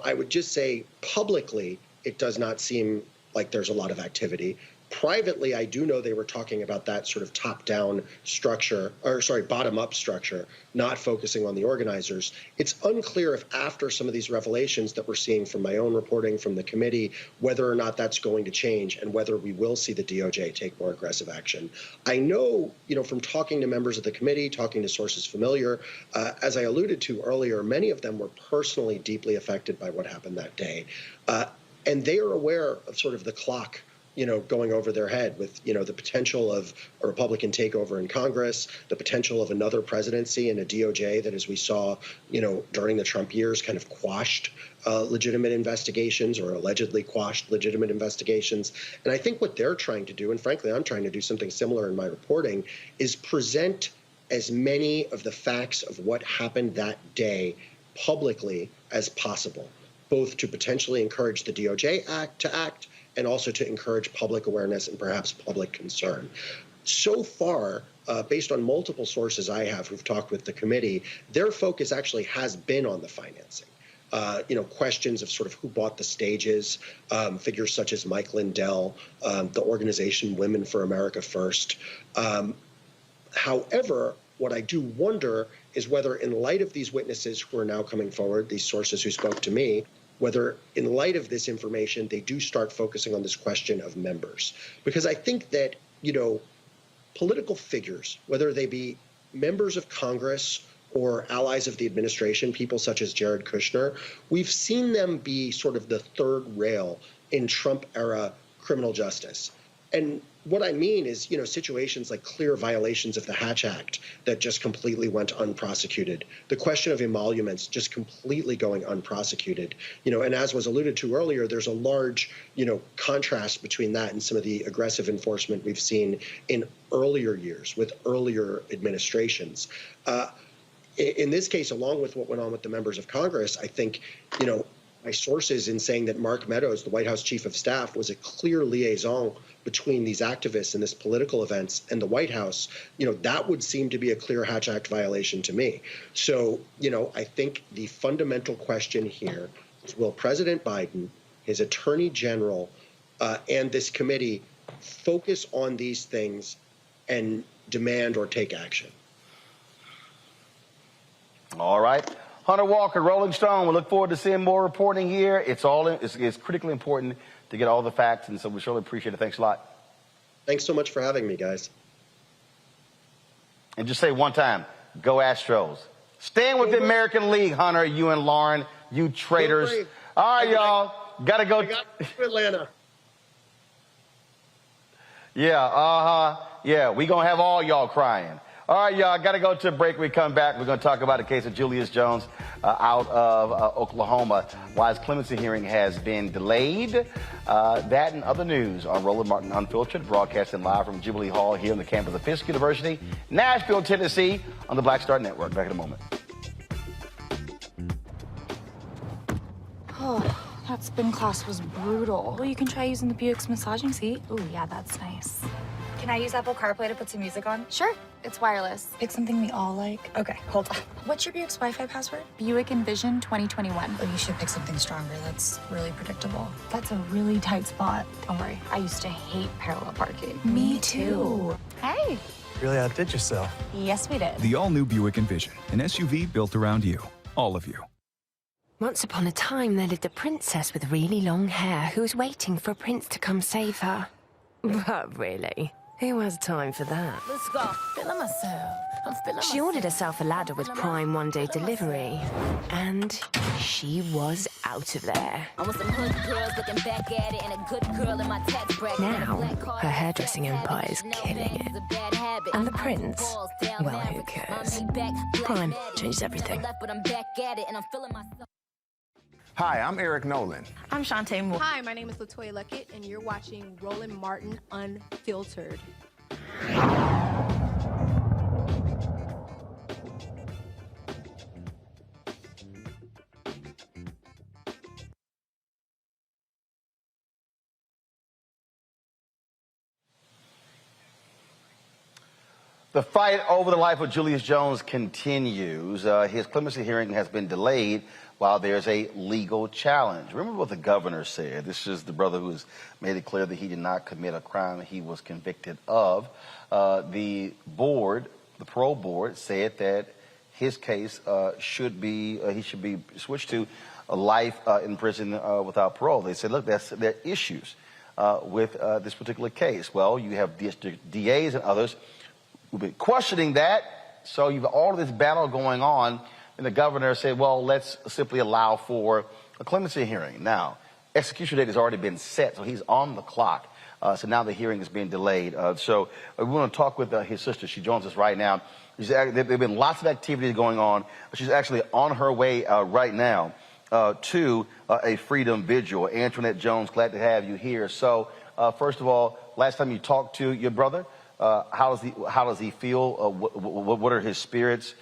I would just say publicly, it does not seem like there's a lot of activity. Privately, I do know they were talking about that sort of top-down structure, bottom-up structure, not focusing on the organizers. It's unclear if after some of these revelations that we're seeing from my own reporting from the committee, whether or not that's going to change and whether we will see the DOJ take more aggressive action. I know, from talking to members of the committee, talking to sources familiar, as I alluded to earlier, many of them were personally deeply affected by what happened that day. And they are aware of sort of the clock going over their head with, the potential of a Republican takeover in Congress, the potential of another presidency and a DOJ that, as we saw, during the Trump years, kind of quashed legitimate investigations or allegedly quashed legitimate investigations. And I think what they're trying to do, and frankly, I'm trying to do something similar in my reporting, is present as many of the facts of what happened that day publicly as possible, both to potentially encourage the DOJ to act and also to encourage public awareness and perhaps public concern. So far, based on multiple sources I have who've talked with the committee, their focus actually has been on the financing. Questions of sort of who bought the stages, figures such as Mike Lindell, the organization Women for America First. However, what I do wonder is whether in light of these witnesses who are now coming forward, these sources who spoke to me, whether in light of this information, they do start focusing on this question of members. Because I think that, political figures, whether they be members of Congress or allies of the administration, people such as Jared Kushner, we've seen them be sort of the third rail in Trump-era criminal justice. And what I mean is, situations like clear violations of the Hatch Act that just completely went unprosecuted. The question of emoluments just completely going unprosecuted. And as was alluded to earlier, there's a large, contrast between that and some of the aggressive enforcement we've seen in earlier years with earlier administrations. In this case, along with what went on with the members of Congress, I think, my sources in saying that Mark Meadows, the White House chief of staff, was a clear liaison between these activists and this political events and the White House, that would seem to be a clear Hatch Act violation to me. So, I think the fundamental question here is, will President Biden, his attorney general, and this committee focus on these things and demand or take action? All right. Hunter Walker, Rolling Stone. We look forward to seeing more reporting here. It's critically important to get all the facts, and so we surely appreciate it. Thanks a lot. Thanks so much for having me, guys. And just say one time, go Astros. Staying with the American League, Hunter, you and Lauren, you traitors. All right, y'all. Gotta go. Atlanta. Yeah, yeah, we gonna have all y'all crying. All right, y'all, got to go to a break. We come back. We're going to talk about the case of Julius Jones out of Oklahoma. Why his clemency hearing has been delayed. That and other news on Roland Martin Unfiltered, broadcasting live from Jubilee Hall here on the campus of Fisk University, Nashville, Tennessee, on the Black Star Network. Back in a moment. Oh, that spin class was brutal. Well, you can try using the Buick's massaging seat. Ooh, yeah, that's nice. Can I use Apple CarPlay to put some music on? Sure, it's wireless. Pick something we all like. Okay, hold on. What's your Buick's Wi-Fi password? Buick Envision 2021. Oh, you should pick something stronger. That's really predictable. That's a really tight spot. Don't worry, I used to hate parallel parking. Me too. Hey. Really outdid yourself. Yes, we did. The all-new Buick Envision, an SUV built around you, all of you. Once upon a time, there lived a princess with really long hair who was waiting for a prince to come save her. But really, who has time for that? Let's go. Feeling myself. I'm feeling She ordered herself a ladder with Prime one-day delivery, and she was out of there. I want some hood girls looking back at it and a good girl in my tax bracket. Now, her hairdressing empire is killing it. And the prince, well, who cares? Prime changes everything. But I'm back at it and I'm feeling myself. Hi, I'm Eric Nolan. I'm Shantae Moore. Hi, my name is LaToya Luckett, and you're watching Roland Martin Unfiltered. The fight over the life of Julius Jones continues. His clemency hearing has been delayed while there's a legal challenge. Remember what the governor said. This is the brother who's made it clear that he did not commit a crime he was convicted of. The board, the parole board, said that his case should be switched to a life in prison without parole. They said, look, there are issues with this particular case. Well, you have district DAs and others who've been questioning that. So you've all of this battle going on. And the governor said, well, let's simply allow for a clemency hearing. Now, execution date has already been set, so he's on the clock. So now the hearing is being delayed. So we want to talk with his sister. She joins us right now. There have been lots of activities going on. She's actually on her way right now to a freedom vigil. Antoinette Jones, glad to have you here. So first of all, last time you talked to your brother, how does he feel? What are his spirits?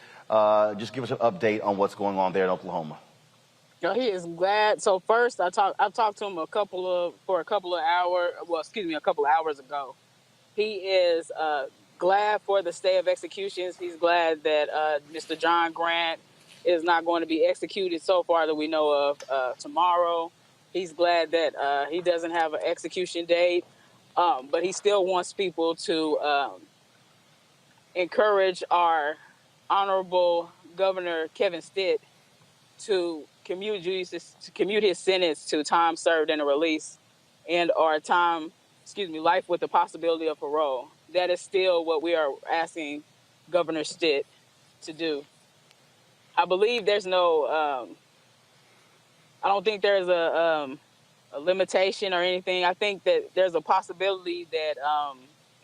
Just give us an update on what's going on there in Oklahoma. He is glad. So first, I've talked to him a couple of hours ago. He is glad for the stay of executions. He's glad that Mr. John Grant is not going to be executed so far that we know of tomorrow. He's glad that he doesn't have an execution date, but he still wants people to encourage our Honorable Governor Kevin Stitt to commute his sentence to time served and a release, and or life with the possibility of parole. That is still what we are asking Governor Stitt to do. I believe there's no, I don't think there's a limitation or anything. I think that there's a possibility that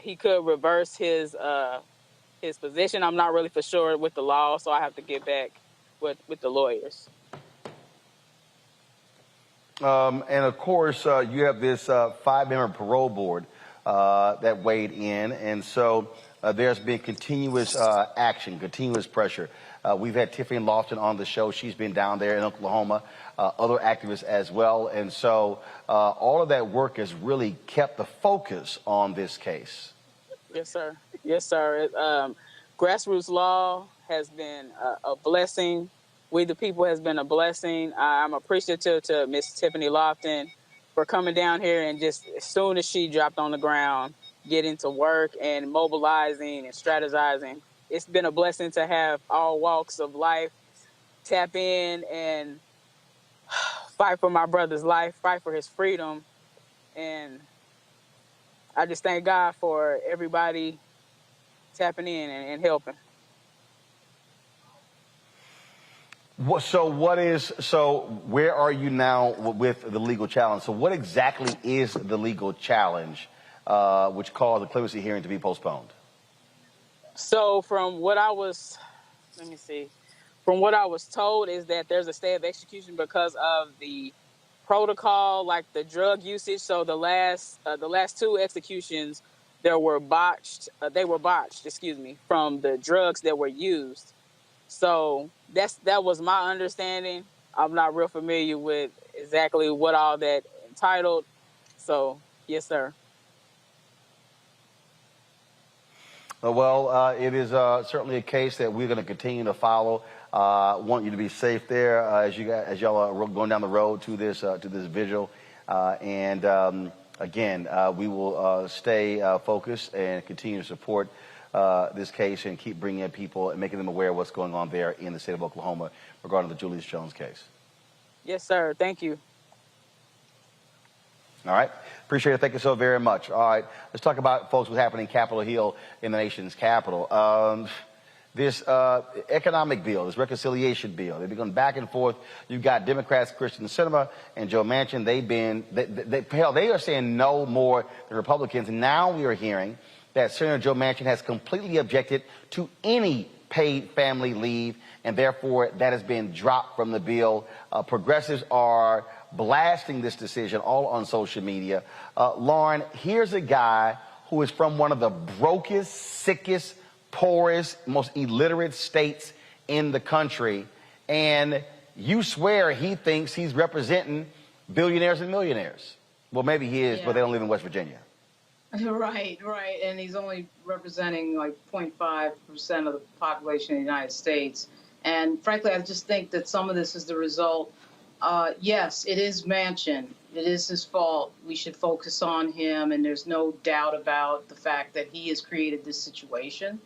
he could reverse his position. I'm not really for sure with the law, so I have to get back with the lawyers. And of course, you have this 5-member parole board that weighed in, and so there's been continuous action, continuous pressure. We've had Tiffany Lofton on the show. She's been down there in Oklahoma, other activists as well. And so all of that work has really kept the focus on this case. Yes, sir. Yes, sir. Grassroots law has been a blessing. We the people has been a blessing. I'm appreciative to Miss Tiffany Lofton for coming down here and just as soon as she dropped on the ground, getting to work and mobilizing and strategizing. It's been a blessing to have all walks of life tap in and fight for my brother's life, fight for his freedom. And I just thank God for everybody tapping in and helping. So where are you now with the legal challenge? So what exactly is the legal challenge which caused the clemency hearing to be postponed? So from what I was told is that there's a stay of execution because of the protocol, like the drug usage. So the last 2 executions, they were botched, from the drugs that were used. So that was my understanding. I'm not real familiar with exactly what all that entitled. So yes, sir. Well, it is certainly a case that we're going to continue to follow. Want you to be safe there as y'all are going down the road to this vigil. Again, we will stay focused and continue to support this case and keep bringing in people and making them aware of what's going on there in the state of Oklahoma regarding the Julius Jones case. Yes, sir. Thank you. All right. Appreciate it. Thank you so very much. All right. Let's talk about, folks, what's happening in Capitol Hill in the nation's capital. This economic bill, this reconciliation bill, they've been going back and forth. You've got Democrats, Kristen Sinema and Joe Manchin. They are saying no more than Republicans. Now we are hearing that Senator Joe Manchin has completely objected to any paid family leave, and therefore that has been dropped from the bill. Progressives are blasting this decision all on social media. Lauren, here's a guy who is from one of the brokest, sickest, poorest, most illiterate states in the country, and you swear he thinks he's representing billionaires and millionaires. Well, maybe he is, but they don't live in West Virginia. Right. And he's only representing like 0.5% of the population of the United States. And frankly, I just think that some of this is the result. Yes, it is Manchin. It is his fault. We should focus on him. And there's no doubt about the fact that he has created this situation.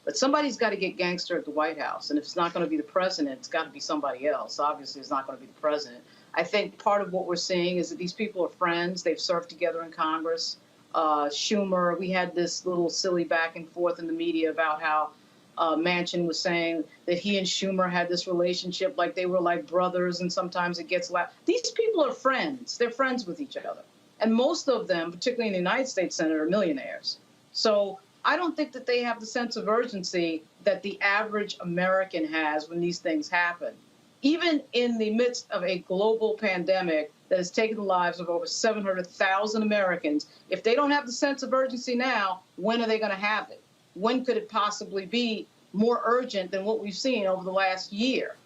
But somebody's got to get gangster at the White House. And if it's not going to be the president, it's got to be somebody else. Obviously, it's not going to be the president. I think part of what we're seeing is that these people are friends. They've served together in Congress. Schumer, we had this little silly back and forth in the media about how Manchin was saying that he and Schumer had this relationship like they were like brothers, and sometimes it gets loud. These people are friends. They're friends with each other. And most of them, particularly in the United States Senate, are millionaires. So I don't think that they have the sense of urgency that the average American has when these things happen. Even in the midst of a global pandemic that has taken the lives of over 700,000 Americans, if they don't have the sense of urgency now, when are they going to have it? When could it possibly be more urgent than what we've seen over the last year?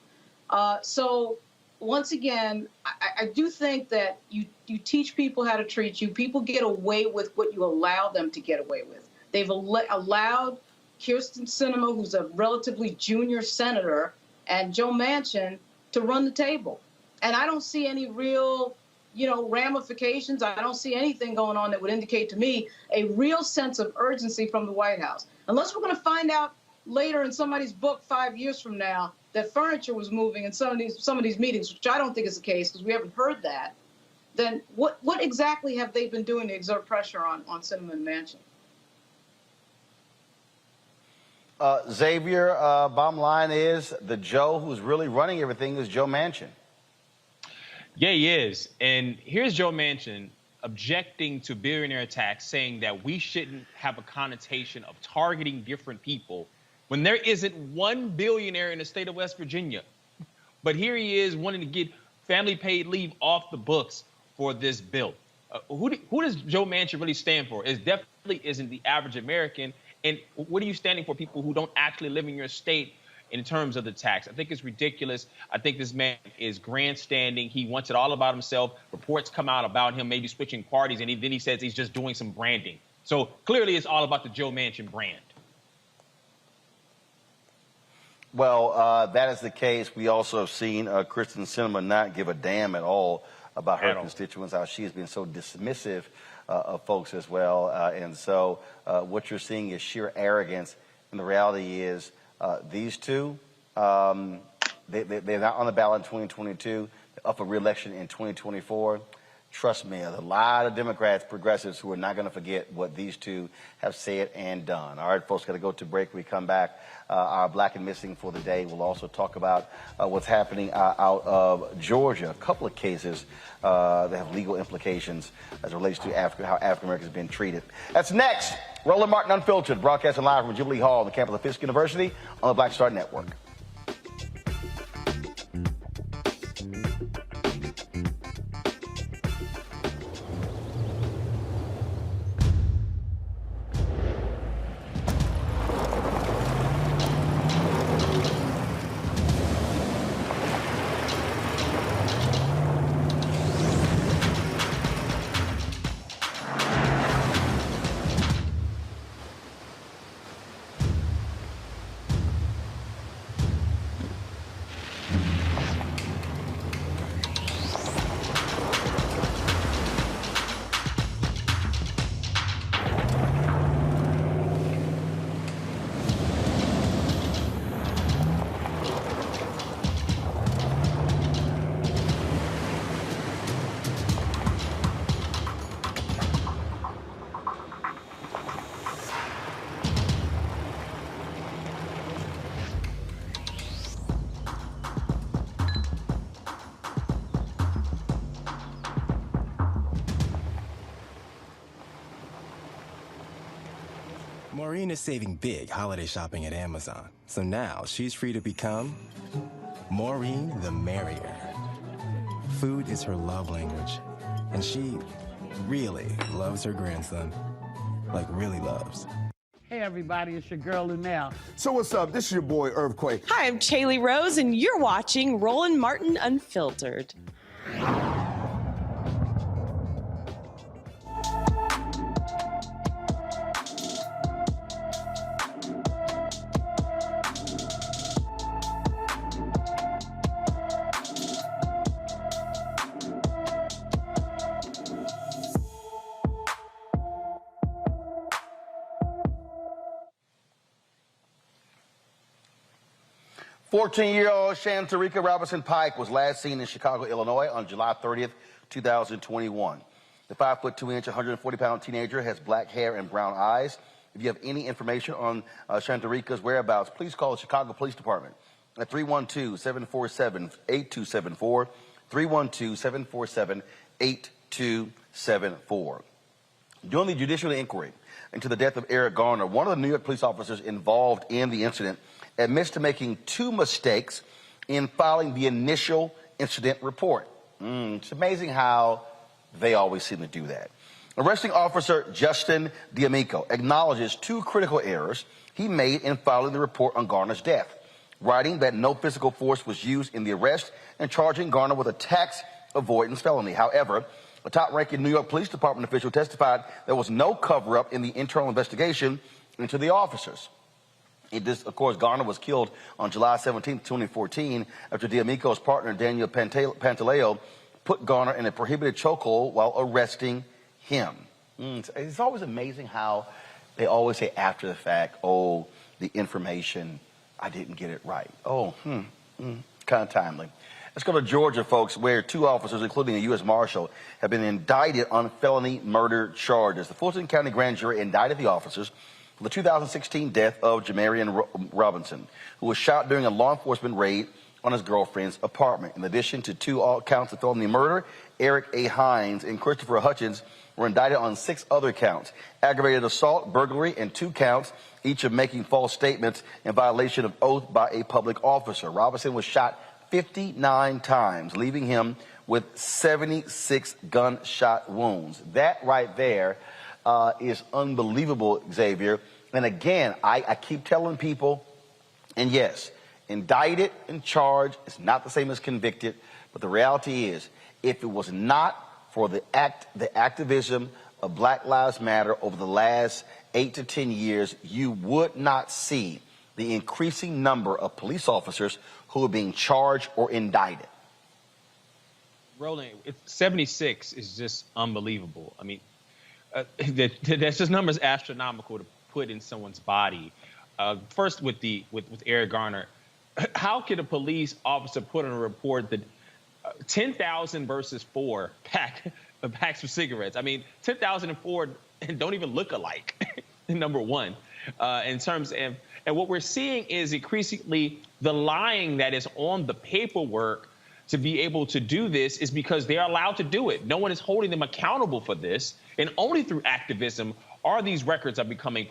So once again, I do think that you teach people how to treat you. People get away with what you allow them to get away with. They've allowed Kirsten Sinema, who's a relatively junior senator, and Joe Manchin to run the table. And I don't see any real, ramifications. I don't see anything going on that would indicate to me a real sense of urgency from the White House. Unless we're going to find out later in somebody's book 5 years from now that furniture was moving in some of these meetings, which I don't think is the case because we haven't heard that, then what exactly have they been doing to exert pressure on Sinema and Manchin? Xavier, bottom line is the Joe who's really running everything is Joe Manchin. Yeah, he is. And here's Joe Manchin objecting to billionaire tax, saying that we shouldn't have a connotation of targeting different people when there isn't one billionaire in the state of West Virginia. But here he is wanting to get family paid leave off the books for this bill. Who does Joe Manchin really stand for? It definitely isn't the average American. And what are you standing for? People who don't actually live in your state in terms of the tax. I think it's ridiculous. I think this man is grandstanding. He wants it all about himself. Reports come out about him maybe switching parties, and then he says he's just doing some branding. So clearly it's all about the Joe Manchin brand. Well, that is the case. We also have seen Kristen Sinema not give a damn at all about her constituents, how she has been so dismissive of folks as well. And so what you're seeing is sheer arrogance. And the reality is these two, they're not on the ballot in 2022. They're up for re-election in 2024. Trust me, there's a lot of Democrats, progressives, who are not going to forget what these two have said and done. All right, folks, got to go to break. When we come back, our Black and Missing for the day. We'll also talk about what's happening out of Georgia. A couple of cases that have legal implications as it relates to how African Americans have been treated. That's next. Roland Martin Unfiltered, broadcasting live from Jubilee Hall on the campus of Fisk University on the Black Star Network. Maureen is saving big holiday shopping at Amazon, so now she's free to become Maureen the Merrier. Food is her love language, and she really loves her grandson. Like, really loves. Hey everybody, it's your girl Lunel. So what's up? This is your boy Earthquake. Hi, I'm Chaley Rose, and you're watching Roland Martin Unfiltered. 14-year-old Shantarika Robinson Pike was last seen in Chicago, Illinois on July 30th, 2021. The 5'2", 140-pound teenager has black hair and brown eyes. If you have any information on Shantarika's whereabouts, please call the Chicago Police Department at 312-747-8274, 312-747-8274. During the judicial inquiry into the death of Eric Garner, one of the New York police officers involved in the incident admits to making two mistakes in filing the initial incident report. It's amazing how they always seem to do that. Arresting officer Justin D'Amico acknowledges two critical errors he made in filing the report on Garner's death, writing that no physical force was used in the arrest and charging Garner with a tax avoidance felony. However, a top-ranking New York Police Department official testified there was no cover-up in the internal investigation into the officers. Of course, Garner was killed on July 17, 2014, after D'Amico's partner, Daniel Pantaleo, put Garner in a prohibited chokehold while arresting him. It's always amazing how they always say after the fact, oh, the information, I didn't get it right. Oh, kind of timely. Let's go to Georgia, folks, where two officers, including a U.S. Marshal, have been indicted on felony murder charges. The Fulton County grand jury indicted the officers for the 2016 death of Jamarian Robinson, who was shot during a law enforcement raid on his girlfriend's apartment. In addition to 2 counts of felony murder, Eric A. Hines and Christopher Hutchins were indicted on 6 other counts: aggravated assault, burglary, and 2 counts, each of making false statements in violation of oath by a public officer. Robinson was shot 59 times, leaving him with 76 gunshot wounds. That right there is unbelievable, Xavier. And again, I keep telling people, and yes, indicted and charged is not the same as convicted, but the reality is, if it was not for the activism of Black Lives Matter over the last 8 to 10 years, you would not see the increasing number of police officers who are being charged or indicted. Roland, 76 is just unbelievable. I mean, that's just numbers astronomical to put in someone's body. First, with Eric Garner, how could a police officer put in a report that 10,000 versus 4 packs of cigarettes? I mean, 10,000 and 4 don't even look alike. Number one, in terms of, and what we're seeing is increasingly the lying that is on the paperwork to be able to do this is because they're allowed to do it. No one is holding them accountable for this, and only through activism are these records are becoming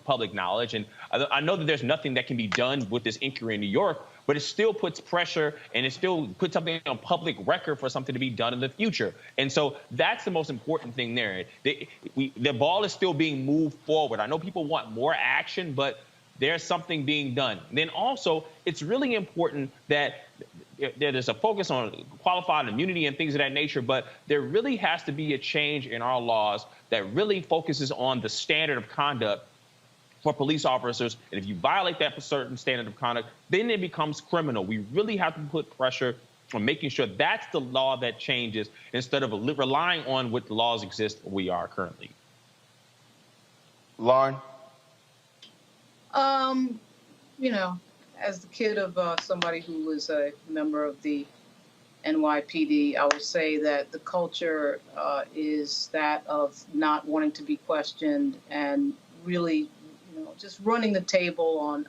public knowledge. And I know that there's nothing that can be done with this inquiry in New York, but it still puts pressure and it still puts something on public record for something to be done in the future. And so that's the most important thing there. The ball is still being moved forward. I know people want more action, but there's something being done. And then also, it's really important that there's a focus on qualified immunity and things of that nature, but there really has to be a change in our laws that really focuses on the standard of conduct for police officers. And if you violate that certain standard of conduct, then it becomes criminal. We really have to put pressure on making sure that's the law that changes instead of relying on what laws exist where we are currently. Lauren? You know, as the kid of somebody who was a member of the NYPD, I would say that the culture is that of not wanting to be questioned and really, you know, just running the table on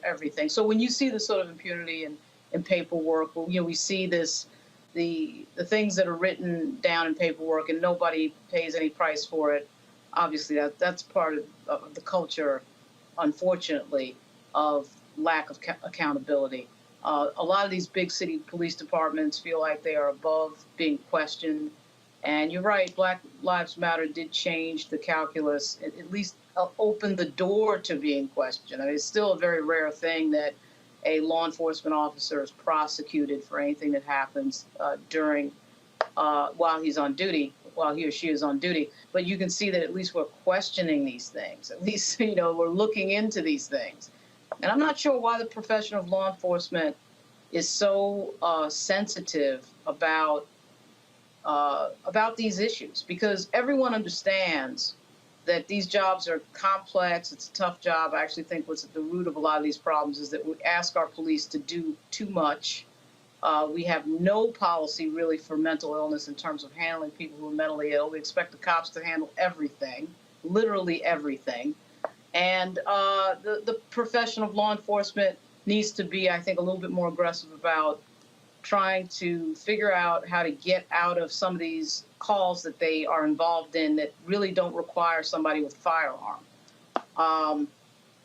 everything. So when you see this sort of impunity in paperwork, well, you know, we see this, the things that are written down in paperwork and nobody pays any price for it. Obviously, that's part of the culture, unfortunately, of lack of accountability. A lot of these big city police departments feel like they are above being questioned. And you're right, Black Lives Matter did change the calculus, at least opened the door to being questioned. I mean, it's still a very rare thing that a law enforcement officer is prosecuted for anything that happens while he's on duty, while he or she is on duty. But you can see that at least we're questioning these things. At least, you know, we're looking into these things. And I'm not sure why the profession of law enforcement is so sensitive about these issues, because everyone understands that these jobs are complex. It's a tough job. I actually think what's at the root of a lot of these problems is that we ask our police to do too much. We have no policy really for mental illness in terms of handling people who are mentally ill. We expect the cops to handle everything, literally everything. And the profession of law enforcement needs to be, I think, a little bit more aggressive about trying to figure out how to get out of some of these calls that they are involved in that really don't require somebody with a firearm.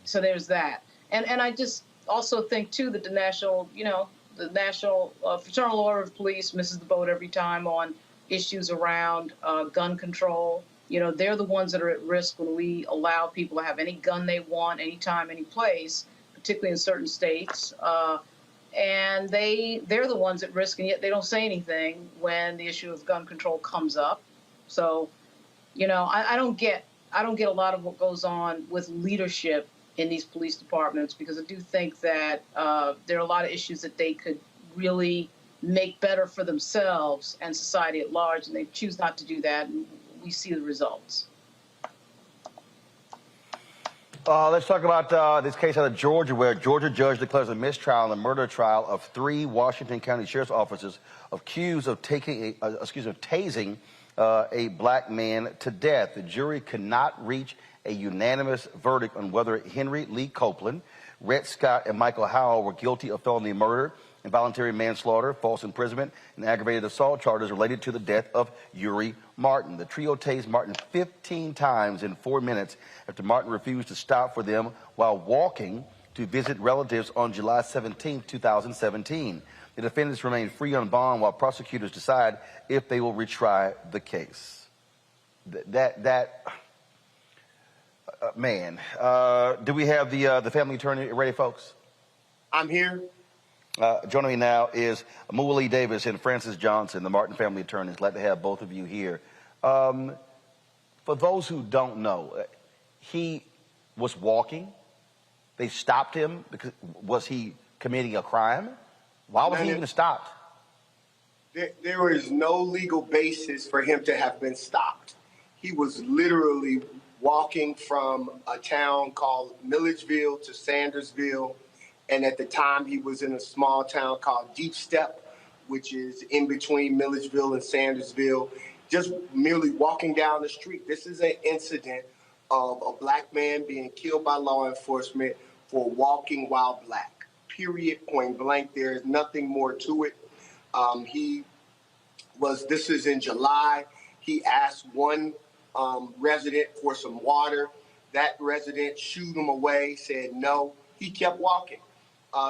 So there's that. And I just also think, too, that the National Fraternal Order of Police misses the boat every time on issues around gun control. You know, they're the ones that are at risk when we allow people to have any gun they want, anytime, any place, particularly in certain states. And they're the ones at risk, and yet they don't say anything when the issue of gun control comes up. So, you know, I don't get a lot of what goes on with leadership in these police departments, because I do think that there are a lot of issues that they could really make better for themselves and society at large, and they choose not to do that. And we see the results. Let's talk about this case out of Georgia, where a Georgia judge declares a mistrial in the murder trial of 3 Washington County Sheriff's officers accused of tasing a black man to death. The jury could not reach a unanimous verdict on whether Henry Lee Copeland, Rhett Scott, and Michael Howell were guilty of felony murder involuntary manslaughter, false imprisonment, and aggravated assault charges related to the death of Uri Martin. The trio tased Martin 15 times in 4 minutes after Martin refused to stop for them while walking to visit relatives on July 17, 2017. The defendants remain free on bond while prosecutors decide if they will retry the case. Man, do we have the family attorney ready, folks? I'm here. Joining me now is Moolee Davis and Francis Johnson, the Martin family attorneys. Glad to have both of you here. For those who don't know, he was walking. They stopped him because was he committing a crime? Why was he even stopped? There is no legal basis for him to have been stopped. He was literally walking from a town called Milledgeville to Sandersville. And at the time, he was in a small town called Deep Step, which is in between Milledgeville and Sandersville, just merely walking down the street. This is an incident of a black man being killed by law enforcement for walking while black. Period, point blank. There is nothing more to it. This is in July. He asked one resident for some water. That resident shooed him away, said no. He kept walking.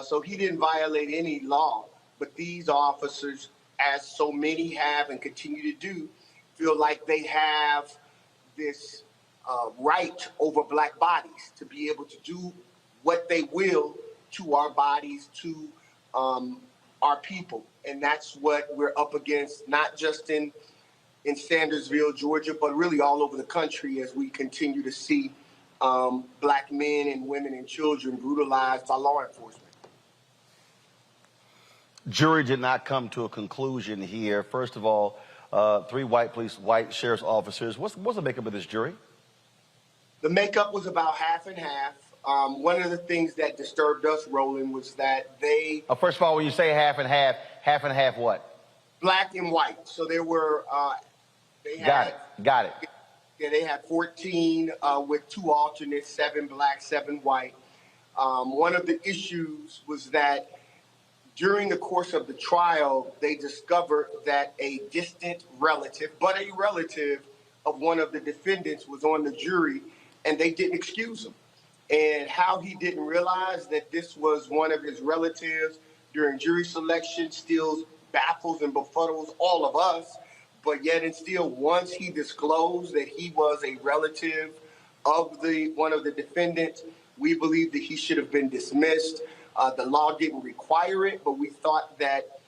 So he didn't violate any law. But these officers, as so many have and continue to do, feel like they have this right over black bodies to be able to do what they will to our bodies, to our people. And that's what we're up against, not just in Sandersville, Georgia, but really all over the country as we continue to see black men and women and children brutalized by law enforcement. Jury did not come to a conclusion here. First of all, 3 white sheriff's officers. What's the makeup of this jury? The makeup was about half and half. One of the things that disturbed us, Roland, was that they... First of all, when you say half and half what? Black and white. So there were... Got it. Yeah, they had 14 with 2 alternates, 7 black, 7 white. One of the issues was that during the course of the trial, they discovered that a distant relative, but a relative of one of the defendants was on the jury, and they didn't excuse him. And how he didn't realize that this was one of his relatives during jury selection still baffles and befuddles all of us. But yet and still, once he disclosed that he was a relative of one of the defendants, we believe that he should have been dismissed. The law didn't require it, but we thought that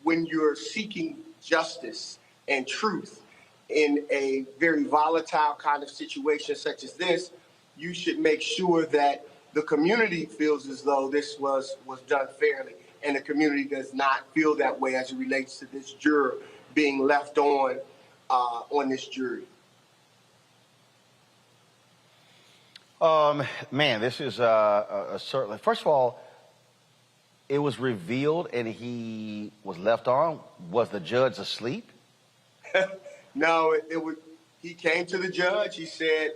when you're seeking justice and truth in a very volatile kind of situation such as this, you should make sure that the community feels as though this was done fairly, and the community does not feel that way as it relates to this juror being left on this jury. Man, this is certainly. First of all, it was revealed and he was left on. Was the judge asleep? No, he came to the judge. He said,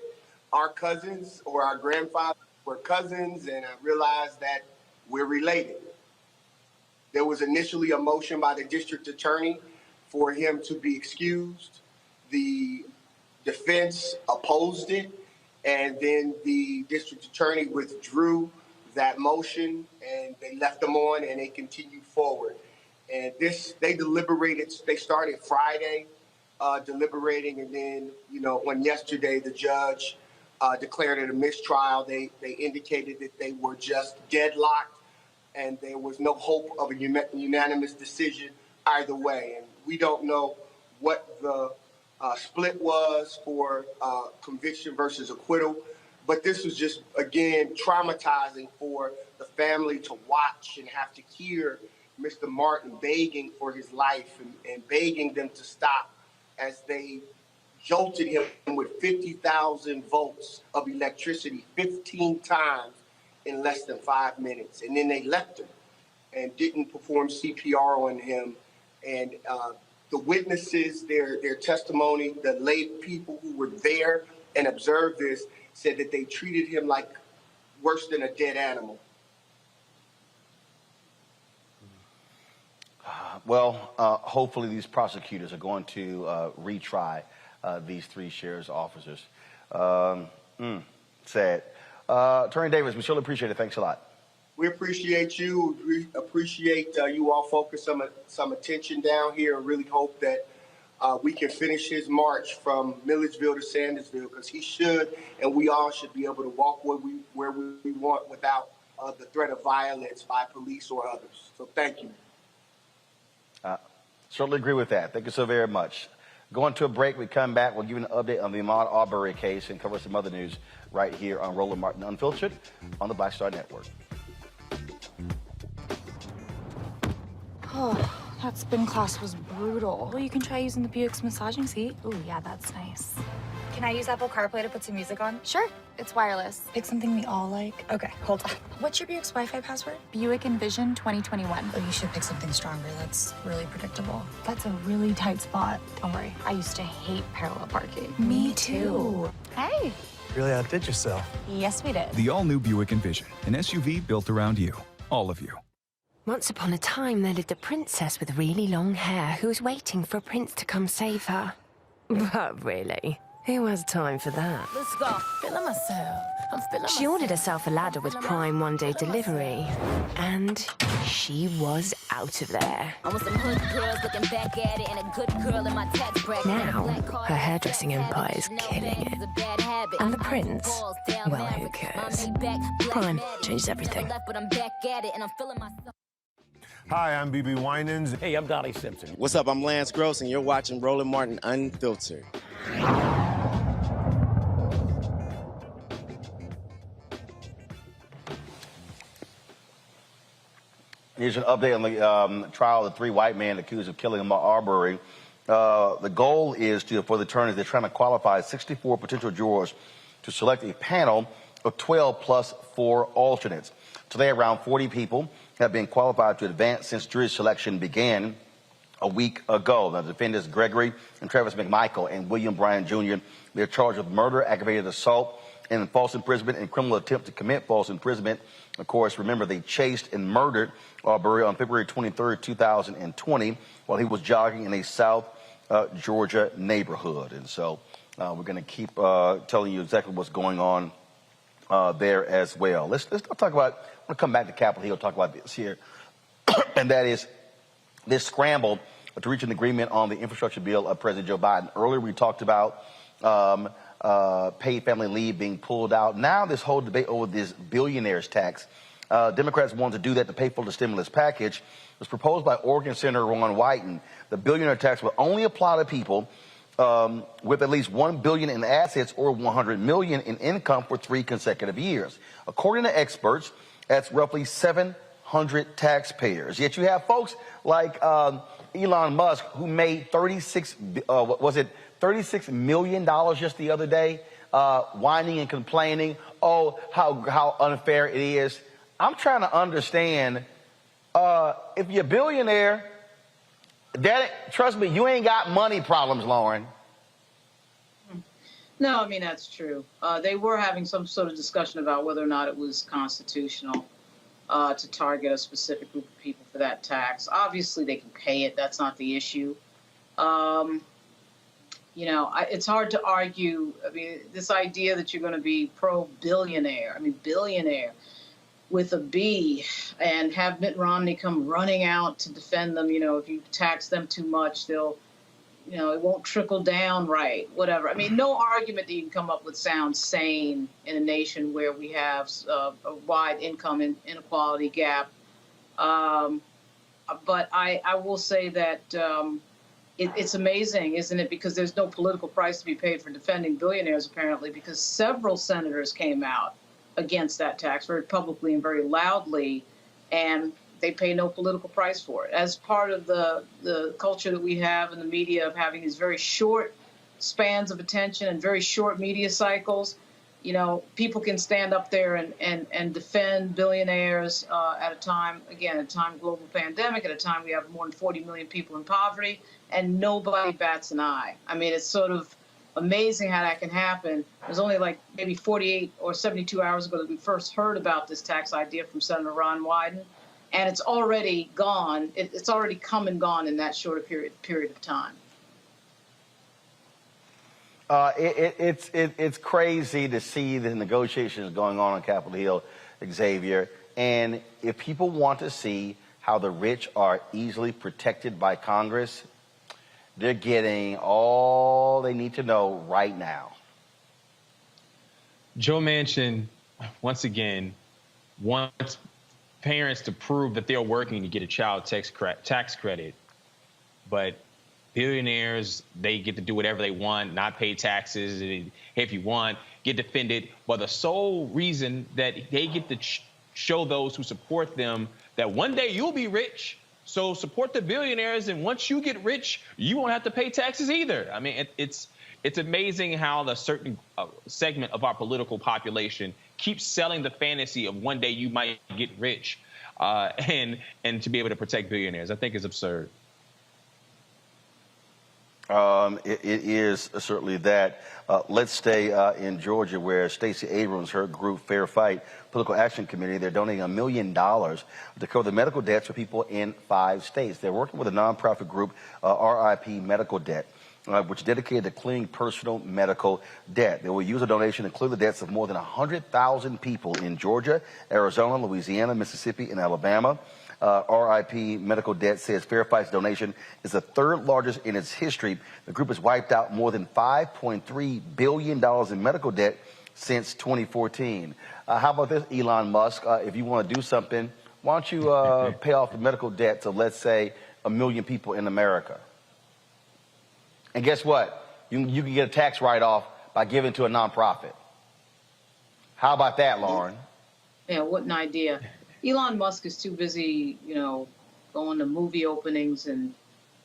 our cousins or our grandfathers were cousins, and I realized that we're related. There was initially a motion by the district attorney for him to be excused. The defense opposed it, and then the district attorney withdrew that motion, and they left them on, and they continued forward. And they deliberated. They started Friday deliberating, and then, on yesterday, the judge declared it a mistrial. They indicated that they were just deadlocked, and there was no hope of a unanimous decision either way. And we don't know what the split was for conviction versus acquittal, but this was just, again, traumatizing for the family to watch and have to hear Mr. Martin begging for his life and begging them to stop as they jolted him with 50,000 volts of electricity 15 times in less than 5 minutes. And then they left him and didn't perform CPR on him. And the witnesses, their testimony, the lay people who were there and observed this said that they treated him like worse than a dead animal. Well, hopefully these prosecutors are going to retry these three sheriff's officers. Sad. Attorney Davis, we surely appreciate it. Thanks a lot. We appreciate you. We appreciate you all focus some attention down here and really hope that we can finish his march from Milledgeville to Sandersville, because he should, and we all should be able to walk where we want without the threat of violence by police or others. So thank you. Certainly agree with that. Thank you so very much. Going to a break. We come back. We'll give you an update on the Ahmaud Arbery case and cover some other news right here on Roland Martin Unfiltered on the Black Star Network. Oh, that spin class was brutal. Well, you can try using the Buick's massaging seat. Ooh, yeah, that's nice. Can I use Apple CarPlay to put some music on? Sure, it's wireless. Pick something we all like. Okay, hold on. What's your Buick's Wi-Fi password? Buick Envision 2021. Oh, you should pick something stronger. That's really predictable. That's a really tight spot. Don't worry, I used to hate parallel parking. Me too. Hey. Really outdid yourself. Yes, we did. The all-new Buick Envision, an SUV built around you, all of you. Once upon a time, there lived a princess with really long hair who was waiting for a prince to come save her. But really, who has time for that? Let's go. Feeling myself. I'm feeling She ordered herself a ladder with Prime one-day delivery, and she was out of there. I want some hood girls looking back at it and a good girl in my tax bracket. Now, her hairdressing empire is killing it. And the prince? Well, who cares? Prime changes everything. But I'm back at it and I'm feeling myself. Hi, I'm BB Winans. Hey, I'm Donnie Simpson. What's up? I'm Lance Gross, and you're watching Roland Martin Unfiltered. Here's an update on the trial of the three white men accused of killing Ahmaud Arbery. The goal is for the attorneys, they're trying to qualify 64 potential jurors to select a panel of 12 plus 4 alternates. Today, around 40 people have been qualified to advance since jury selection began a week ago. The defendants, Gregory and Travis McMichael and William Bryan Jr., they're charged with murder, aggravated assault, and false imprisonment and criminal attempt to commit false imprisonment. Of course, remember, they chased and murdered Arbery on February 23, 2020, while he was jogging in a South Georgia neighborhood. And so we're going to keep telling you exactly what's going on there as well. Let's talk about, I want to come back to Capitol Hill, talk about this here, and that is this scramble to reach an agreement on the infrastructure bill of President Joe Biden. Earlier, we talked about paid family leave being pulled out. Now this whole debate over this billionaires tax. Democrats wanted to do that to pay for the stimulus package. It was proposed by Oregon Senator Ron Wyden. The billionaire tax will only apply to people with at least $1 billion in assets or $100 million in income for 3 consecutive years. According to experts, that's roughly 700 taxpayers. Yet you have folks like Elon Musk, who made $36 million just the other day, whining and complaining, oh, how unfair it is. I'm trying to understand, if you're a billionaire, trust me, you ain't got money problems, Lauren. No, I mean, that's true. They were having some sort of discussion about whether or not it was constitutional to target a specific group of people for that tax. Obviously, they can pay it. That's not the issue. You know, it's hard to argue. I mean, this idea that you're going to be pro-billionaire, billionaire with a B, and have Mitt Romney come running out to defend them. You know, if you tax them too much, they'll, you know, it won't trickle down right, whatever. I mean, no argument that you can come up with sounds sane in a nation where we have a wide income inequality gap. But I will say that it's amazing, isn't it? Because there's no political price to be paid for defending billionaires, apparently, because several senators came out against that tax very publicly and very loudly, and they pay no political price for it. As part of the culture that we have in the media of having these very short spans of attention and very short media cycles, you know, people can stand up there and defend billionaires at a time, again, at a time of global pandemic, at a time we have more than 40 million people in poverty, and nobody bats an eye. I mean, it's sort of amazing how that can happen. It was only like maybe 48 or 72 hours ago that we first heard about this tax idea from Senator Ron Wyden. and it's already gone. It's already come and gone in that short period of time. It's crazy to see the negotiations going on Capitol Hill, Xavier. And if people want to see how the rich are easily protected by Congress, they're getting all they need to know right now. Joe Manchin, once again, wants parents to prove that they're working to get a child tax credit, but billionaires, they get to do whatever they want, not pay taxes if you want, get defended. But the sole reason that they get to show those who support them that one day you'll be rich, so support the billionaires, and once you get rich, you won't have to pay taxes either. I mean, it's amazing how the certain segment of our political population keeps selling the fantasy of one day you might get rich, and to be able to protect billionaires. I think is absurd. It is certainly that. Let's stay in Georgia, where Stacey Abrams, her group Fair Fight Political Action Committee, they're donating $1 million to cover the medical debts for people in 5 states. They're working with a nonprofit group, RIP Medical Debt, which is dedicated to clearing personal medical debt. They will use a donation to clear the debts of more than 100,000 people in Georgia, Arizona, Louisiana, Mississippi, and Alabama. RIP Medical Debt says Fair Fight's donation is the 3rd largest in its history. The group has wiped out more than $5.3 billion in medical debt since 2014. How about this, Elon Musk? If you want to do something, why don't you pay off the medical debt to, let's say, 1 million people in America? And guess what? You can get a tax write-off by giving to a nonprofit. How about that, Lauren? Yeah, what an idea. Elon Musk is too busy, going to movie openings and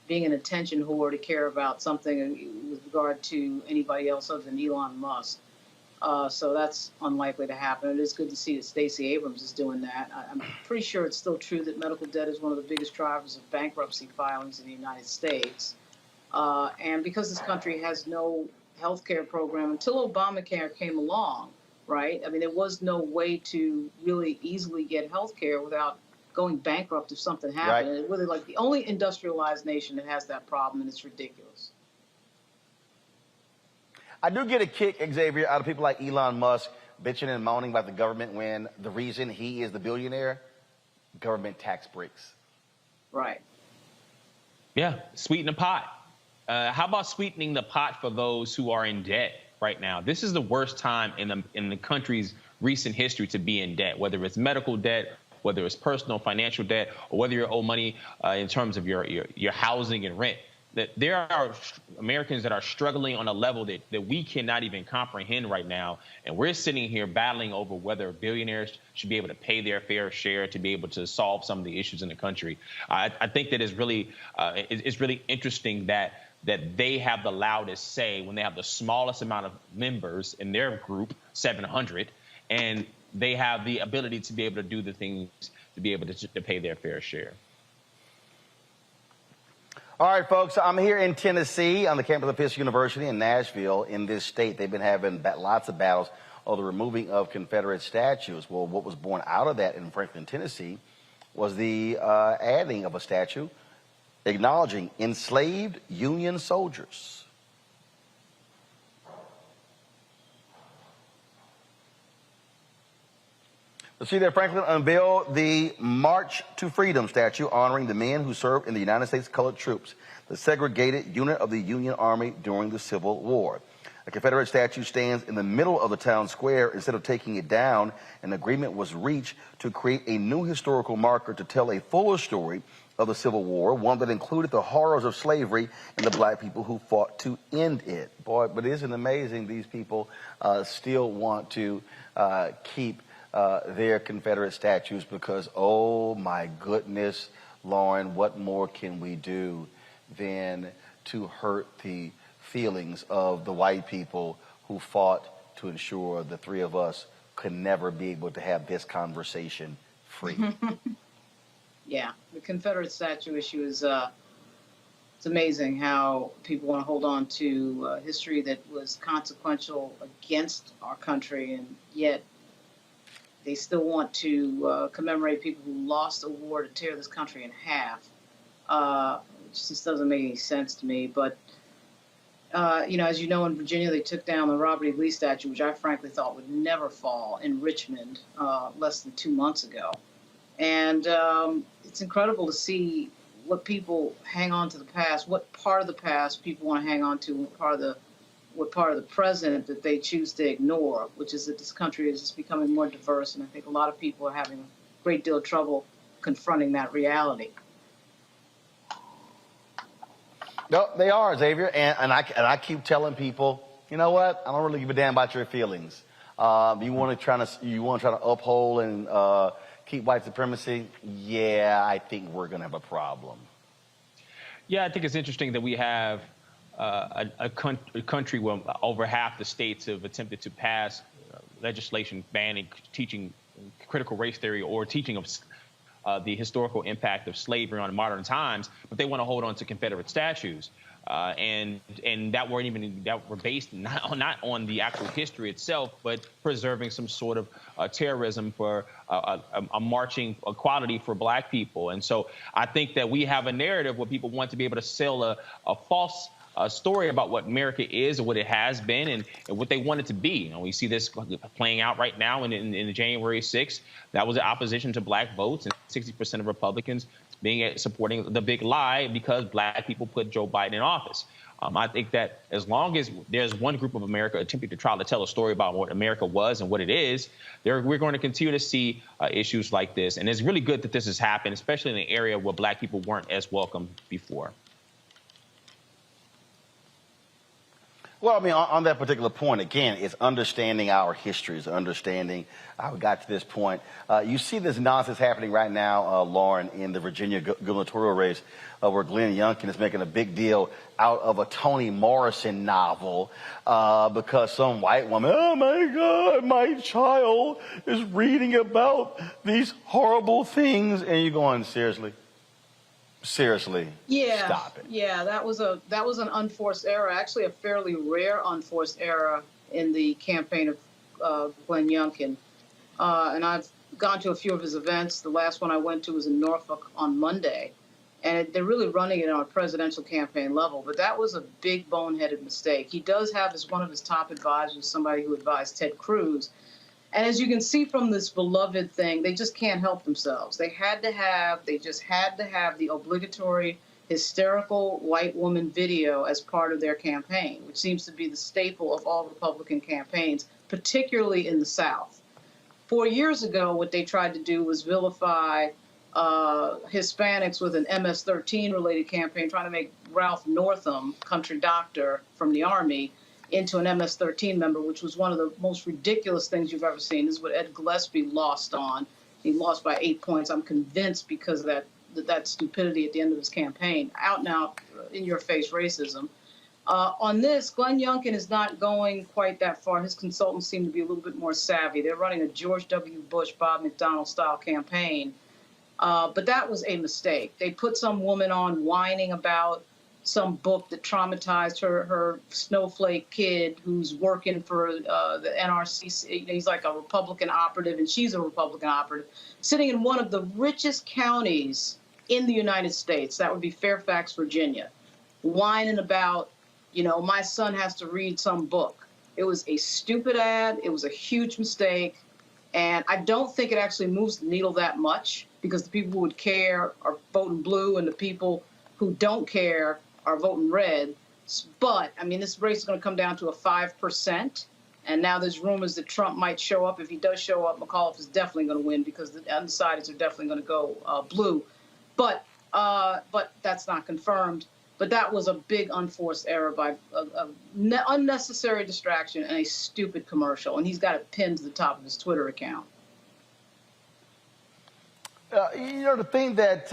being an attention whore to care about something with regard to anybody else other than Elon Musk. So that's unlikely to happen. It is good to see that Stacey Abrams is doing that. I'm pretty sure it's still true that medical debt is one of the biggest drivers of bankruptcy filings in the United States. And because this country has no health care program until Obamacare came along, right? I mean, there was no way to really easily get health care without going bankrupt if something happened. Right. And it's really like the only industrialized nation that has that problem, and it's ridiculous. I do get a kick, Xavier, out of people like Elon Musk bitching and moaning about the government when the reason he is the billionaire, government tax breaks. Right. Yeah, sweeten the pot. How about sweetening the pot for those who are in debt right now? This is the worst time in the country's recent history to be in debt, whether it's medical debt, whether it's personal financial debt, or whether you owe money in terms of your housing and rent. That there are Americans that are struggling on a level that we cannot even comprehend right now. And we're sitting here battling over whether billionaires should be able to pay their fair share to be able to solve some of the issues in the country. I think that is really it's really interesting that they have the loudest say when they have the smallest amount of members in their group, 700, and they have the ability to be able to do the things to be able to pay their fair share. All right, folks, I'm here in Tennessee on the campus of Fisk University in Nashville. In this state, they've been having lots of battles over the removing of Confederate statues. Well, what was born out of that in Franklin, Tennessee was the adding of a statue acknowledging enslaved Union soldiers. Let's see there, Franklin unveiled the March to Freedom statue honoring the men who served in the United States Colored Troops, the segregated unit of the Union Army during the Civil War. A Confederate statue stands in the middle of the town square. Instead of taking it down, an agreement was reached to create a new historical marker to tell a fuller story of the Civil War, one that included the horrors of slavery and the black people who fought to end it. Boy, but isn't it amazing these people still want to keep their Confederate statues because, oh my goodness, Lauren, what more can we do than to hurt the feelings of the white people who fought to ensure the three of us could never be able to have this conversation free? Yeah, the Confederate statue issue is, it's amazing how people want to hold on to history that was consequential against our country, and yet They still want to commemorate people who lost a war to tear this country in half. It just doesn't make any sense to me. But, you know, as you know, in Virginia, they took down the Robert E. Lee statue, which I frankly thought would never fall, in Richmond less than 2 months ago. And it's incredible to see what people hang on to the past, what part of the past people want to hang on to, what part of the present that they choose to ignore, which is that this country is just becoming more diverse. And I think a lot of people are having a great deal of trouble confronting that reality. No, they are, Xavier, and I keep telling people, you know what? I don't really give a damn about your feelings. You want to try to uphold and keep white supremacy? Yeah, I think we're going to have a problem. Yeah, I think it's interesting that we have a country where over half the states have attempted to pass legislation banning teaching critical race theory or teaching of the historical impact of slavery on modern times, but they want to hold on to Confederate statues. And that were based not on the actual history itself, but preserving some sort of terrorism for a marching equality for black people. And so I think that we have a narrative where people want to be able to sell a false story about what America is or what it has been and what they want it to be. You know, we see this playing out right now in January 6th. That was the opposition to black votes, and 60% of Republicans supporting the big lie because black people put Joe Biden in office. I think that as long as there's one group of America attempting to try to tell a story about what America was and what it is, we're going to continue to see issues like this. And it's really good that this has happened, especially in an area where black people weren't as welcome before. Well, I mean, on that particular point, again, it's understanding our histories, understanding how we got to this point. You see this nonsense happening right now, Lauren, in the Virginia gubernatorial race, where Glenn Youngkin is making a big deal out of a Toni Morrison novel because some white woman, oh my God, my child is reading about these horrible things. And you're going, seriously? Seriously, yeah, stop it. Yeah, that was an unforced error, actually a fairly rare unforced error in the campaign of Glenn Youngkin. And I've gone to a few of his events. The last one I went to was in Norfolk on Monday. And they're really running it on a presidential campaign level. But that was a big boneheaded mistake. He does have as one of his top advisors somebody who advised Ted Cruz. And as you can see from this beloved thing, they just can't help themselves. They just had to have the obligatory hysterical white woman video as part of their campaign, which seems to be the staple of all Republican campaigns, particularly in the South. 4 years ago, what they tried to do was vilify Hispanics with an MS-13 related campaign, trying to make Ralph Northam, country doctor from the Army, into an MS-13 member, which was one of the most ridiculous things you've ever seen. This is what Ed Gillespie lost on. He lost by 8 points, I'm convinced, because of that stupidity at the end of his campaign. Out and out, in-your-face racism. On this, Glenn Youngkin is not going quite that far. His consultants seem to be a little bit more savvy. They're running a George W. Bush, Bob McDonnell-style campaign. But that was a mistake. They put some woman on whining about some book that traumatized her snowflake kid who's working for the NRCC. He's like a Republican operative, and she's a Republican operative, sitting in one of the richest counties in the United States. That would be Fairfax, Virginia, whining about, you know, my son has to read some book. It was a stupid ad. It was a huge mistake. And I don't think it actually moves the needle that much, because the people who would care are voting blue and the people who don't care are voting red. But, I mean, this race is going to come down to a 5%. And now there's rumors that Trump might show up. If he does show up, McAuliffe is definitely going to win, because the undecideds are definitely going to go blue. But that's not confirmed. But that was a big unforced error by unnecessary distraction and a stupid commercial. And he's got it pinned to the top of his Twitter account. You know, the thing that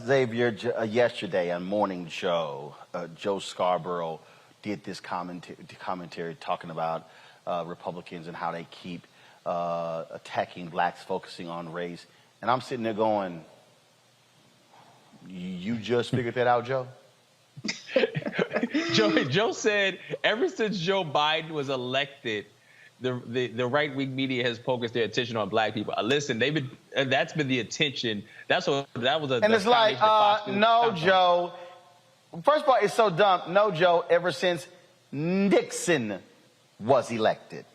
Xavier yesterday on Morning Joe, Joe Scarborough did this commentary talking about Republicans and how they keep attacking blacks, focusing on race. And I'm sitting there going, you just figured that out, Joe? Joe said ever since Joe Biden was elected, the right wing media has focused their attention on black people. Listen, that's been the attention. That was And it's like, no, Joe. First of all, it's so dumb. No, Joe, ever since Nixon was elected.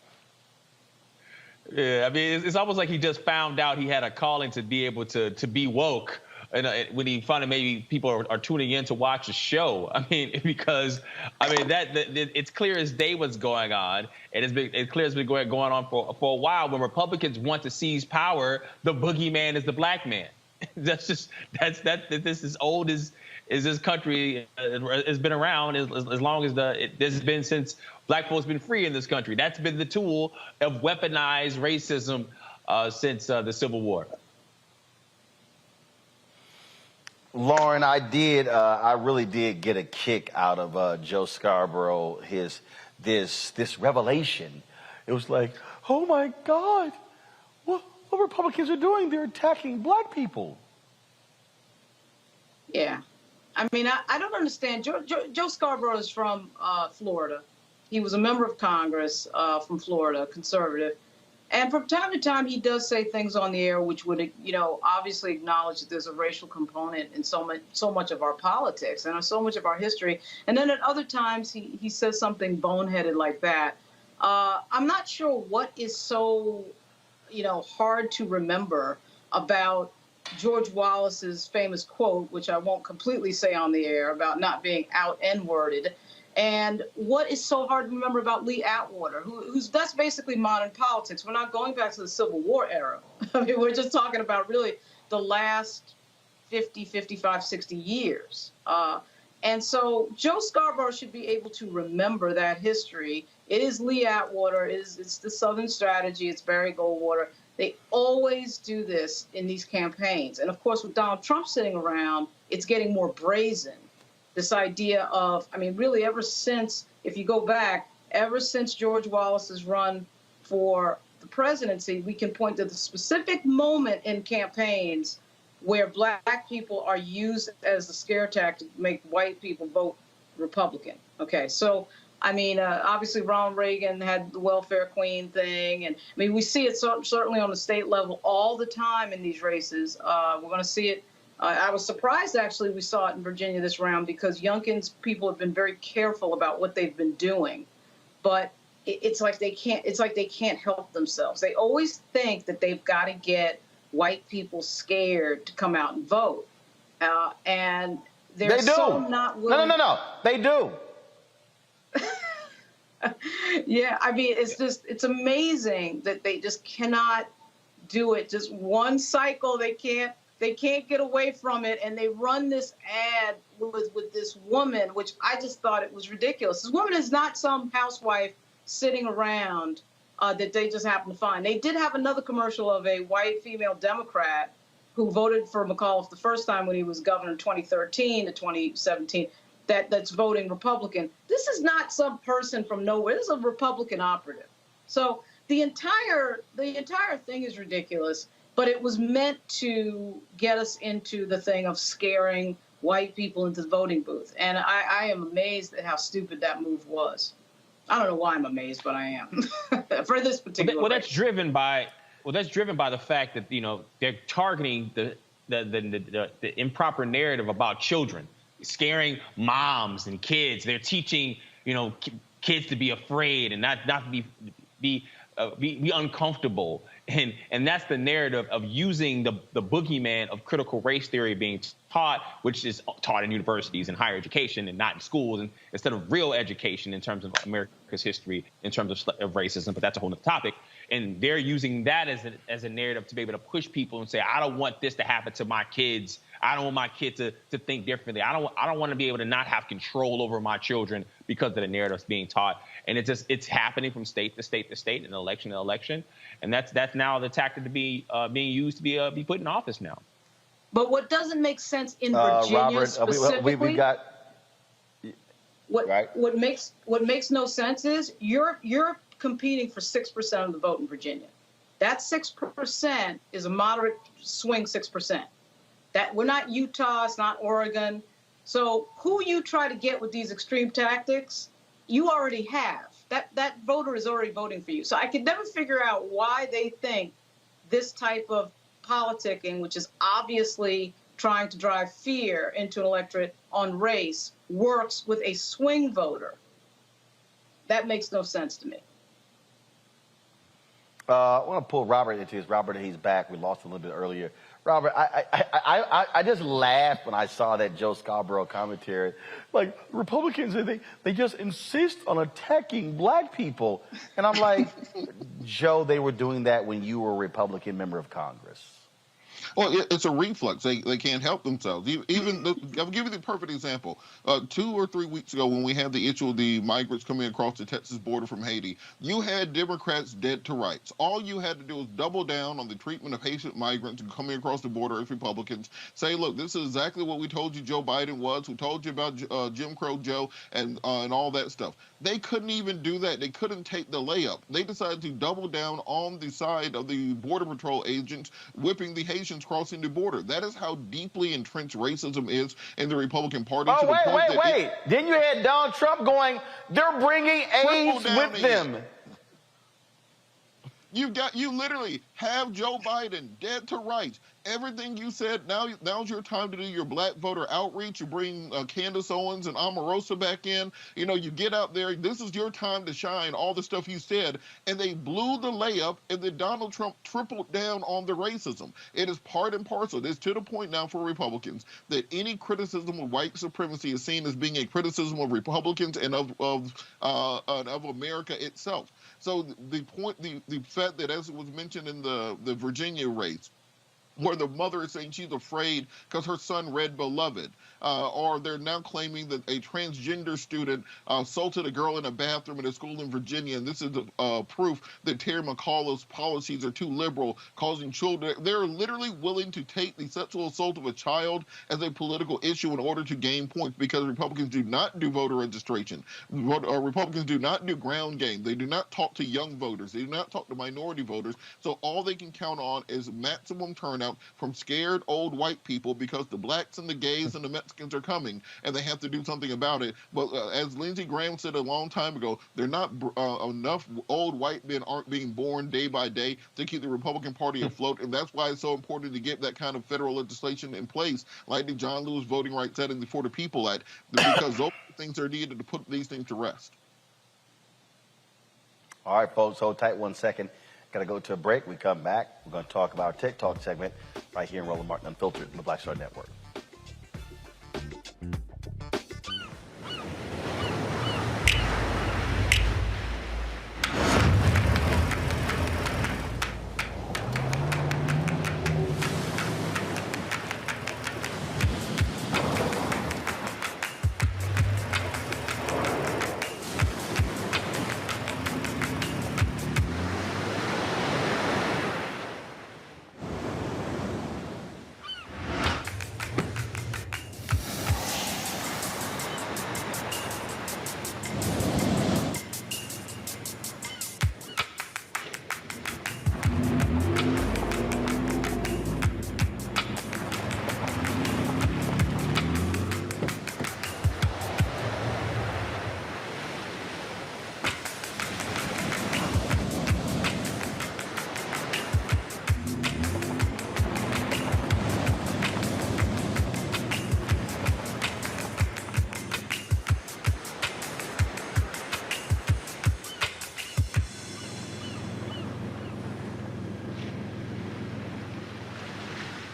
Yeah, I mean, it's almost like he just found out he had a calling to be able to be woke. And when he finally maybe people are tuning in to watch the show, I mean, because I mean it's clear as day what's going on, and it's clear it's been going on for a while. When Republicans want to seize power, the boogeyman is the black man. That's this is old as this country has been around as long as this has been since black folks been free in this country. That's been the tool of weaponized racism since the Civil War. Lauren, I really did get a kick out of Joe Scarborough, this revelation. It was like, oh my God, what Republicans are doing? They're attacking black people. Yeah. I mean, I don't understand. Joe Scarborough is from Florida. He was a member of Congress from Florida, conservative. And from time to time, he does say things on the air which would, obviously acknowledge that there's a racial component in so much of our politics and so much of our history. And then at other times, he says something boneheaded like that. I'm not sure what is so, hard to remember about George Wallace's famous quote, which I won't completely say on the air, about not being out N-worded. And what is so hard to remember about Lee Atwater, that's basically modern politics. We're not going back to the Civil War era. I mean, we're just talking about really the last 50, 55, 60 years. And so Joe Scarborough should be able to remember that history. It is Lee Atwater. It's the Southern Strategy. It's Barry Goldwater. They always do this in these campaigns. And, of course, with Donald Trump sitting around, it's getting more brazen. This idea of, I mean, really ever since, if you go back, ever since George Wallace's run for the presidency, we can point to the specific moment in campaigns where black people are used as the scare tactic to make white people vote Republican. Okay, so, I mean, obviously Ronald Reagan had the welfare queen thing. And, I mean, we see it certainly on the state level all the time in these races. We're going to see it. I was surprised, actually, we saw it in Virginia this round because Youngkin's people have been very careful about what they've been doing. But it's like they can't help themselves. They always think that they've got to get white people scared to come out and vote. And they're so not willing. No. They do. Yeah, I mean, it's amazing that they just cannot do it. Just one cycle, they can't get away from it, and they run this ad with this woman, which I just thought it was ridiculous. This woman is not some housewife sitting around that they just happen to find. They did have another commercial of a white female Democrat who voted for McAuliffe the first time when he was governor in 2013 to 2017 that's voting Republican. This is not some person from nowhere. This is a Republican operative. So the entire thing is ridiculous. But it was meant to get us into the thing of scaring white people into the voting booth. And I am amazed at how stupid that move was. I don't know why I'm amazed, but I am. For this particular Well, that's driven by the fact that, they're targeting the improper narrative about children, scaring moms and kids. They're teaching, kids to be afraid and not to be uncomfortable. And that's the narrative of using the boogeyman of critical race theory being taught, which is taught in universities and higher education and not in schools, and instead of real education in terms of America's history, in terms of racism. But that's a whole other topic. And they're using that as a narrative to be able to push people and say, I don't want this to happen to my kids. I don't want my kid to think differently. I don't want to be able to not have control over my children because of the narratives being taught. And it's happening from state to state to state and election to election. And that's now the tactic to be being used to be put in office now. But what doesn't make sense in Virginia Robert, specifically, we got what makes no sense is you're competing for 6% of the vote in Virginia. That 6% is a moderate swing 6%. That we're not Utah, it's not Oregon. So who you try to get with these extreme tactics, you already have. that voter is already voting for you. So I could never figure out why they think this type of politicking, which is obviously trying to drive fear into an electorate on race, works with a swing voter. That makes no sense to me. I want to pull Robert into this. Robert, he's back. We lost him a little bit earlier. Robert, I just laughed when I saw that Joe Scarborough commentary. Like, Republicans, they just insist on attacking black people. And I'm like, Joe, they were doing that when you were a Republican member of Congress. Well, it's a reflex. They can't help themselves. I'll give you the perfect example. 2 or 3 weeks ago, when we had the issue of the migrants coming across the Texas border from Haiti, you had Democrats dead to rights. All you had to do was double down on the treatment of Haitian migrants coming across the border as Republicans. Say, look, this is exactly what we told you Joe Biden was. We told you about Jim Crow Joe and all that stuff. They couldn't even do that. They couldn't take the layup. They decided to double down on the side of the Border Patrol agents whipping the Haitians crossing the border. That is how deeply entrenched racism is in the Republican Party. Oh, wait. Then you had Donald Trump going, they're bringing AIDS with them. You literally have Joe Biden dead to rights. Everything you said, now's your time to do your black voter outreach. You bring Candace Owens and Omarosa back in. You know, you get out there. This is your time to shine, all the stuff you said. And they blew the layup, and then Donald Trump tripled down on the racism. It is part and parcel. It's to the point now for Republicans that any criticism of white supremacy is seen as being a criticism of Republicans and of America itself. So the fact that, as it was mentioned in the Virginia race, where the mother is saying she's afraid because her son read Beloved, or they're now claiming that a transgender student assaulted a girl in a bathroom at a school in Virginia, and this is proof that Terry McAuliffe's policies are too liberal, causing children. They're literally willing to take the sexual assault of a child as a political issue in order to gain points, because Republicans do not do voter registration. Republicans do not do ground game. They do not talk to young voters. They do not talk to minority voters. So all they can count on is maximum turnout from scared old white people, because the blacks and the gays and the Mexicans are coming, and they have to do something about it. But as Lindsey Graham said a long time ago, they're not enough old white men aren't being born day by day to keep the Republican Party afloat, and that's why it's so important to get that kind of federal legislation in place, like the John Lewis Voting Rights Act and the For the People Act, because those things are needed to put these things to rest. All right, folks, hold tight 1 second. Got to go to a break. We come back. We're going to talk about our Tech Talk segment right here in Roland Martin Unfiltered on the Black Star Network.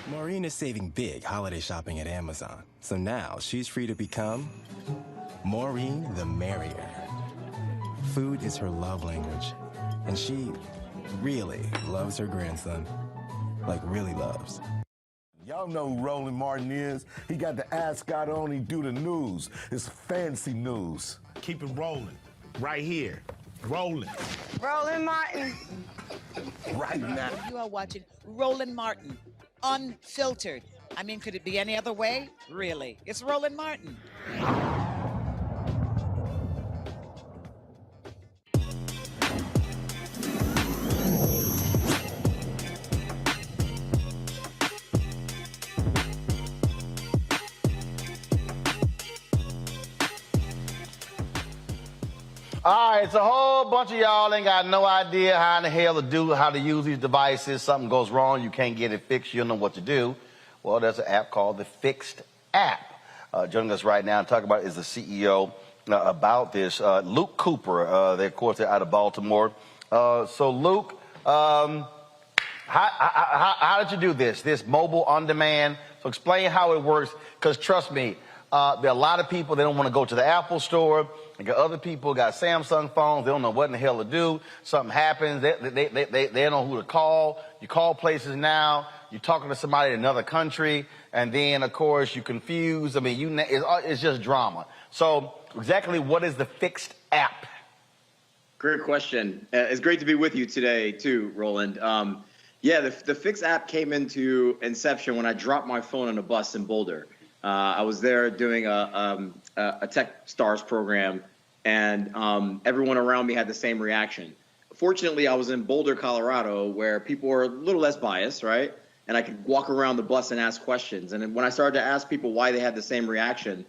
Maureen is saving big holiday shopping at Amazon. So now she's free to become Maureen the Merrier. Food is her love language, and she really loves her grandson. Like, really loves. Y'all know who Roland Martin is. He got the ascot on, he do the news. It's fancy news. Keep it rolling. Right here. Rolling. Roland Martin. Right now. You are watching Roland Martin Unfiltered. I mean, could it be any other way? Really? It's Roland Martin. All right, it's a whole bunch of y'all ain't got no idea how in the hell how to use these devices. Something goes wrong, you can't get it fixed, you don't know what to do. Well, there's an app called the Fixed app. Joining us right now and talking about it is the CEO about this, Luke Cooper. They're, of course, they're out of Baltimore. So, Luke, how did you do this mobile on demand? So explain how it works, because trust me, there are a lot of people, they don't want to go to the Apple store. You got other people got Samsung phones, they don't know what in the hell to do. Something happens, they don't know who to call. You call places now, you're talking to somebody in another country, and then, of course, you're confused. I mean, it's just drama. So exactly what is the Fixed app? Great question. It's great to be with you today, too, Roland. Yeah, the Fix app came into inception when I dropped my phone on a bus in Boulder. I was there doing a Tech Stars program, and everyone around me had the same reaction. Fortunately, I was in Boulder, Colorado, where people were a little less biased, right? And I could walk around the bus and ask questions. And when I started to ask people why they had the same reaction,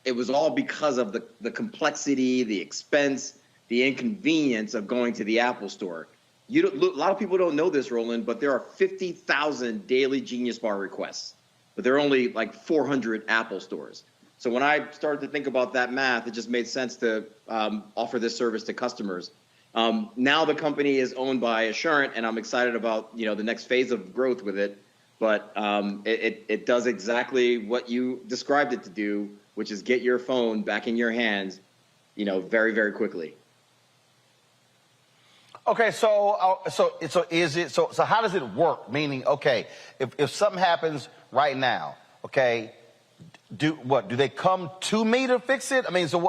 it was all because of the complexity, the expense, the inconvenience of going to the Apple store. A lot of people don't know this, Roland, but there are 50,000 daily Genius Bar requests, but there are only like 400 Apple stores. So when I started to think about that math, it just made sense to offer this service to customers. Now the company is owned by Assurant, and I'm excited about the next phase of growth with it. But it does exactly what you described it to do, which is get your phone back in your hands, very, very quickly. Okay, so how does it work? Meaning, okay, if something happens right now, okay, do they come to me to fix it? I mean, so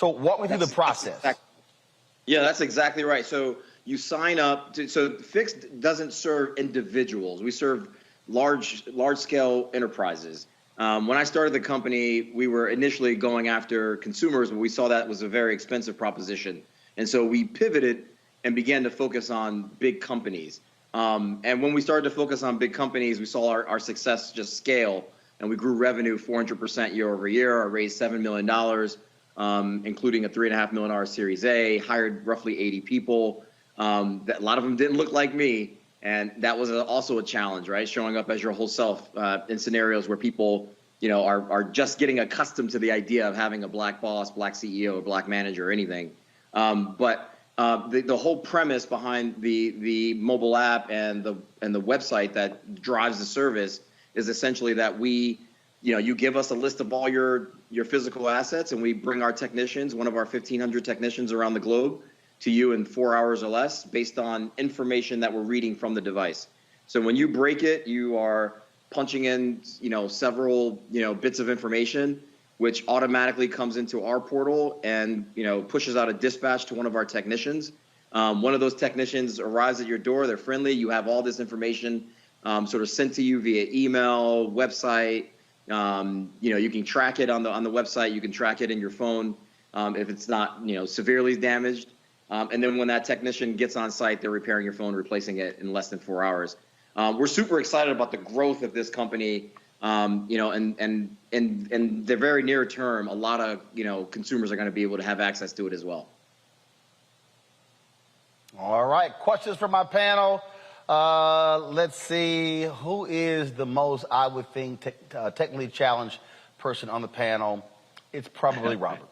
walk me through the process. Yeah, that's exactly right. So you sign up so Fixed doesn't serve individuals. We serve large scale enterprises. When I started the company, we were initially going after consumers, but we saw that was a very expensive proposition. And so we pivoted and began to focus on big companies. And when we started to focus on big companies, we saw our success just scale, and we grew revenue 400% year over year. I raised $7 million, including a $3.5 million Series A, hired roughly 80 people. A lot of them didn't look like me, and that was also a challenge, right? Showing up as your whole self in scenarios where people are just getting accustomed to the idea of having a black boss, black CEO, black manager, or anything. But the whole premise behind the mobile app and the website that drives the service is essentially that you give us a list of all your physical assets, and we bring our technicians, one of our 1,500 technicians around the globe, to you in 4 hours or less based on information that we're reading from the device. So when you break it, you are punching in several bits of information, which automatically comes into our portal and pushes out a dispatch to one of our technicians. One of those technicians arrives at your door. They're friendly. You have all this information sort of sent to you via email, website. You can track it on the website. You can track it in your phone if it's not severely damaged. And then when that technician gets on site, they're repairing your phone, replacing it in less than 4 hours. We're super excited about the growth of this company. And in the very near term, a lot of consumers are going to be able to have access to it as well. All right, questions from my panel. Let's see, who is the most, I would think, technically challenged person on the panel? It's probably Robert.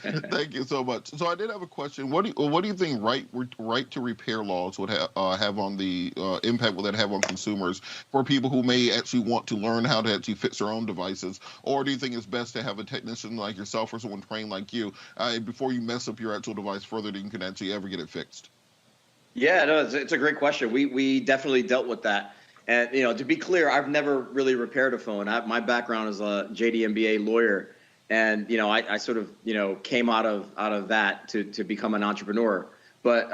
Thank you so much. So I did have a question. What do you think right to repair laws would have on the impact will that have on consumers for people who may actually want to learn how to actually fix their own devices? Or do you think it's best to have a technician like yourself or someone trained like you before you mess up your actual device further than you can actually ever get it fixed? Yeah, no, it's a great question. We definitely dealt with that. And to be clear, I've never really repaired a phone. My background is a JD MBA lawyer. And I sort of came out of that to become an entrepreneur. But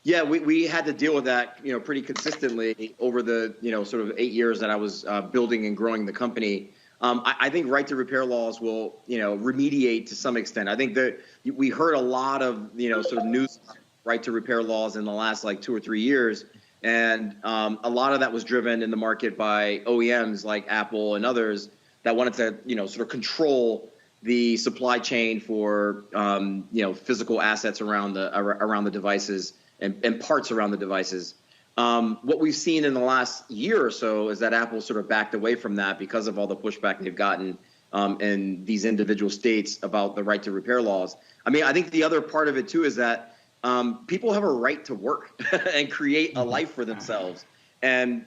yeah, we had to deal with that pretty consistently over the sort of 8 years that I was building and growing the company. I think right to repair laws will remediate to some extent. I think that we heard a lot of sort of news right to repair laws in the last like 2 or 3 years, and a lot of that was driven in the market by OEMs like Apple and others that wanted to, sort of control the supply chain for physical assets around the devices and parts around the devices. What we've seen in the last year or so is that Apple sort of backed away from that because of all the pushback they've gotten in these individual states about the right to repair laws. I mean, I think the other part of it too is that people have a right to work and create a life for themselves. And,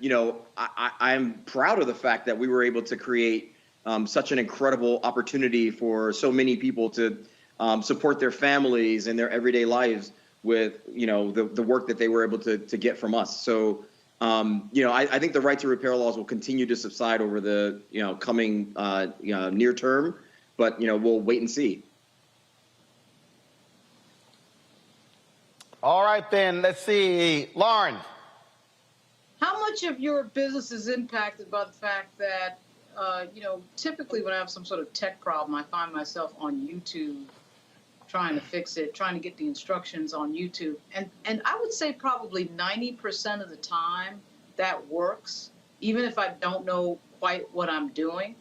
I'm proud of the fact that we were able to create such an incredible opportunity for so many people to support their families and their everyday lives with, the work that they were able to get from us. So, I think the right to repair laws will continue to subside over the, coming near term, but, we'll wait and see. All right, then, let's see. Lauren. How much of your business is impacted by the fact that, typically when I have some sort of tech problem, I find myself on YouTube trying to fix it, trying to get the instructions on YouTube. And I would say probably 90% of the time that works, even if I don't know quite what I'm doing.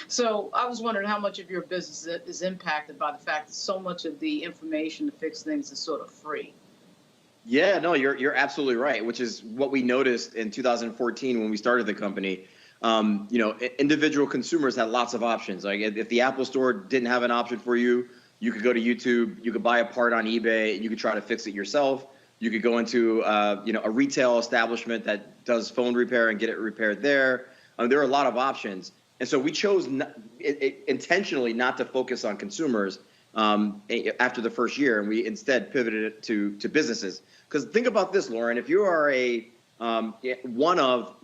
So I was wondering how much of your business is impacted by the fact that so much of the information to fix things is sort of free. Yeah, no, you're absolutely right, which is what we noticed in 2014 when we started the company. Individual consumers had lots of options. Like if the Apple Store didn't have an option for you, you could go to YouTube, you could buy a part on eBay, and you could try to fix it yourself. You could go into a retail establishment that does phone repair and get it repaired there. There are a lot of options. And so we chose intentionally not to focus on consumers after the first year, and we instead pivoted it to businesses. Because think about this, Lauren, if you are one of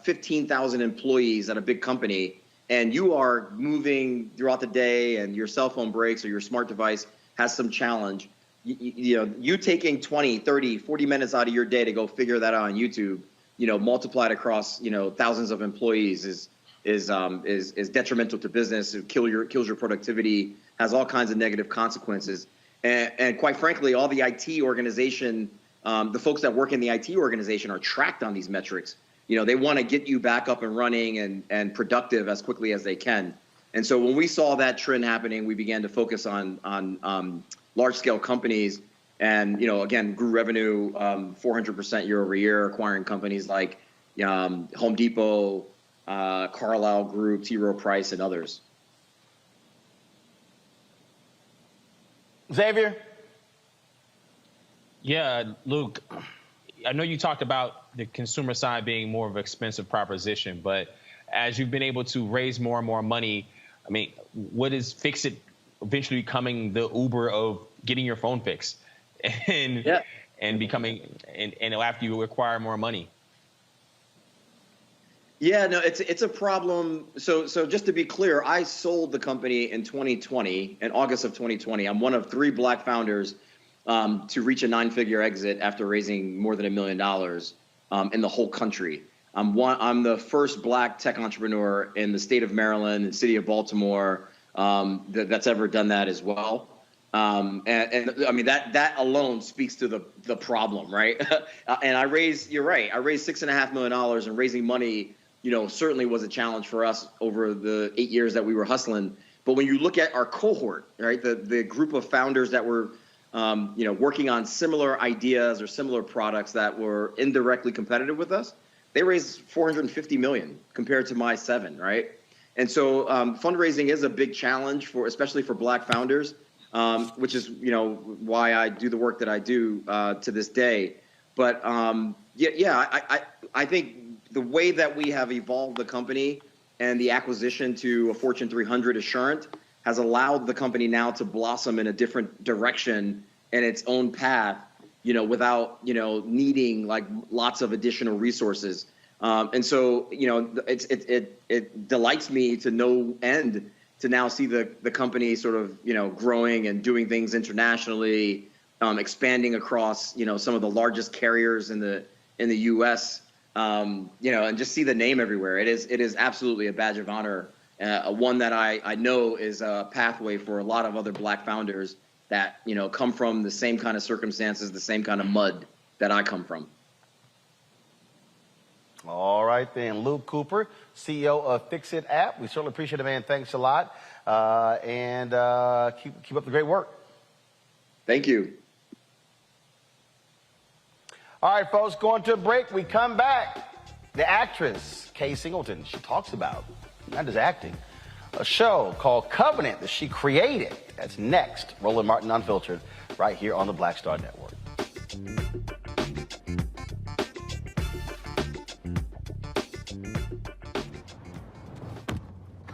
15,000 employees at a big company, and you are moving throughout the day and your cell phone breaks or your smart device has some challenge, you taking 20, 30, 40 minutes out of your day to go figure that out on YouTube, multiplied across, thousands of employees is detrimental to business. It kills your productivity, has all kinds of negative consequences. And quite frankly, all the IT organization, the folks that work in the IT organization are tracked on these metrics. They want to get you back up and running and productive as quickly as they can. And so when we saw that trend happening, we began to focus on large scale companies and, again, grew revenue 400% year over year, acquiring companies like Home Depot, Carlisle Group, T. Rowe Price, and others. Xavier? Yeah, Luke, I know you talked about the consumer side being more of an expensive proposition, but as you've been able to raise more and more money, I mean, what is Fix-It eventually becoming the Uber of getting your phone fixed and becoming, and after you acquire more money? Yeah, no, it's a problem. So just to be clear, I sold the company in 2020, in August of 2020. I'm one of 3 Black founders to reach a 9-figure exit after raising more than $1 million in the whole country. I'm the first Black tech entrepreneur in the state of Maryland and city of Baltimore that's ever done that as well. And I mean, that alone speaks to the problem, right? And you're right, I raised $6.5 million, and raising money, certainly was a challenge for us over the 8 years that we were hustling. But when you look at our cohort, right, the group of founders that were, working on similar ideas or similar products that were indirectly competitive with us, they raised $450 million compared to my 7, right? And so fundraising is a big challenge especially for Black founders, which is, why I do the work that I do to this day. But I think the way that we have evolved the company and the acquisition to a Fortune 300 Assurant has allowed the company now to blossom in a different direction and its own path, without, needing like lots of additional resources. And so, it delights me to no end to now see the company sort of, growing and doing things internationally, expanding across, some of the largest carriers in the U.S., and just see the name everywhere. It is absolutely a badge of honor, one that I know is a pathway for a lot of other Black founders that, come from the same kind of circumstances, the same kind of mud that I come from. All right, then. Luke Cooper, CEO of Fix-It app. We certainly appreciate it, man. Thanks a lot. and keep up the great work. Thank you. All right, folks, going to a break. We come back. The actress, Kay Singleton, she talks about, not just acting, a show called Covenant that she created. That's next. Roland Martin Unfiltered, right here on the Black Star Network.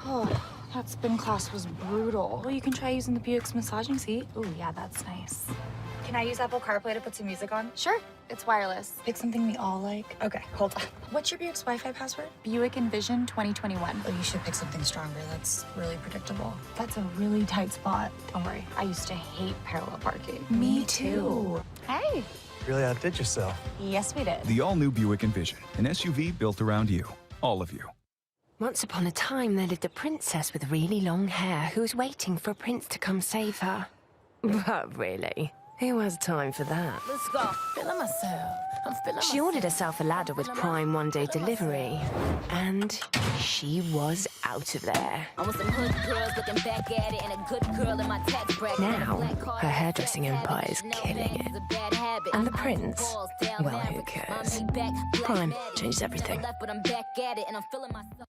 Oh, that spin class was brutal. Well, you can try using the Buick's massaging seat. Ooh, yeah, that's nice. Can I use Apple CarPlay to put some music on? Sure. It's wireless. Pick something we all like. Okay, hold on. What's your Buick's Wi-Fi password? Buick Envision 2021. Oh, you should pick something stronger. That's really predictable. That's a really tight spot. Don't worry, I used to hate parallel parking. Me too. Hey. Really outdid yourself. Yes, we did. The all-new Buick Envision, an SUV built around you, all of you. Once upon a time, there lived a princess with really long hair who was waiting for a prince to come save her. But really, who has time for that? Let's go. Feeling myself. I'm feeling She ordered herself a ladder with Prime one-day delivery, and she was out of there. I'm with some hood girls looking back at it, and a good girl in my tax bracket. Now, her hairdressing empire is killing it. And the prince, well, who cares? Prime changes everything. But I'm back at it, and I'm feeling myself.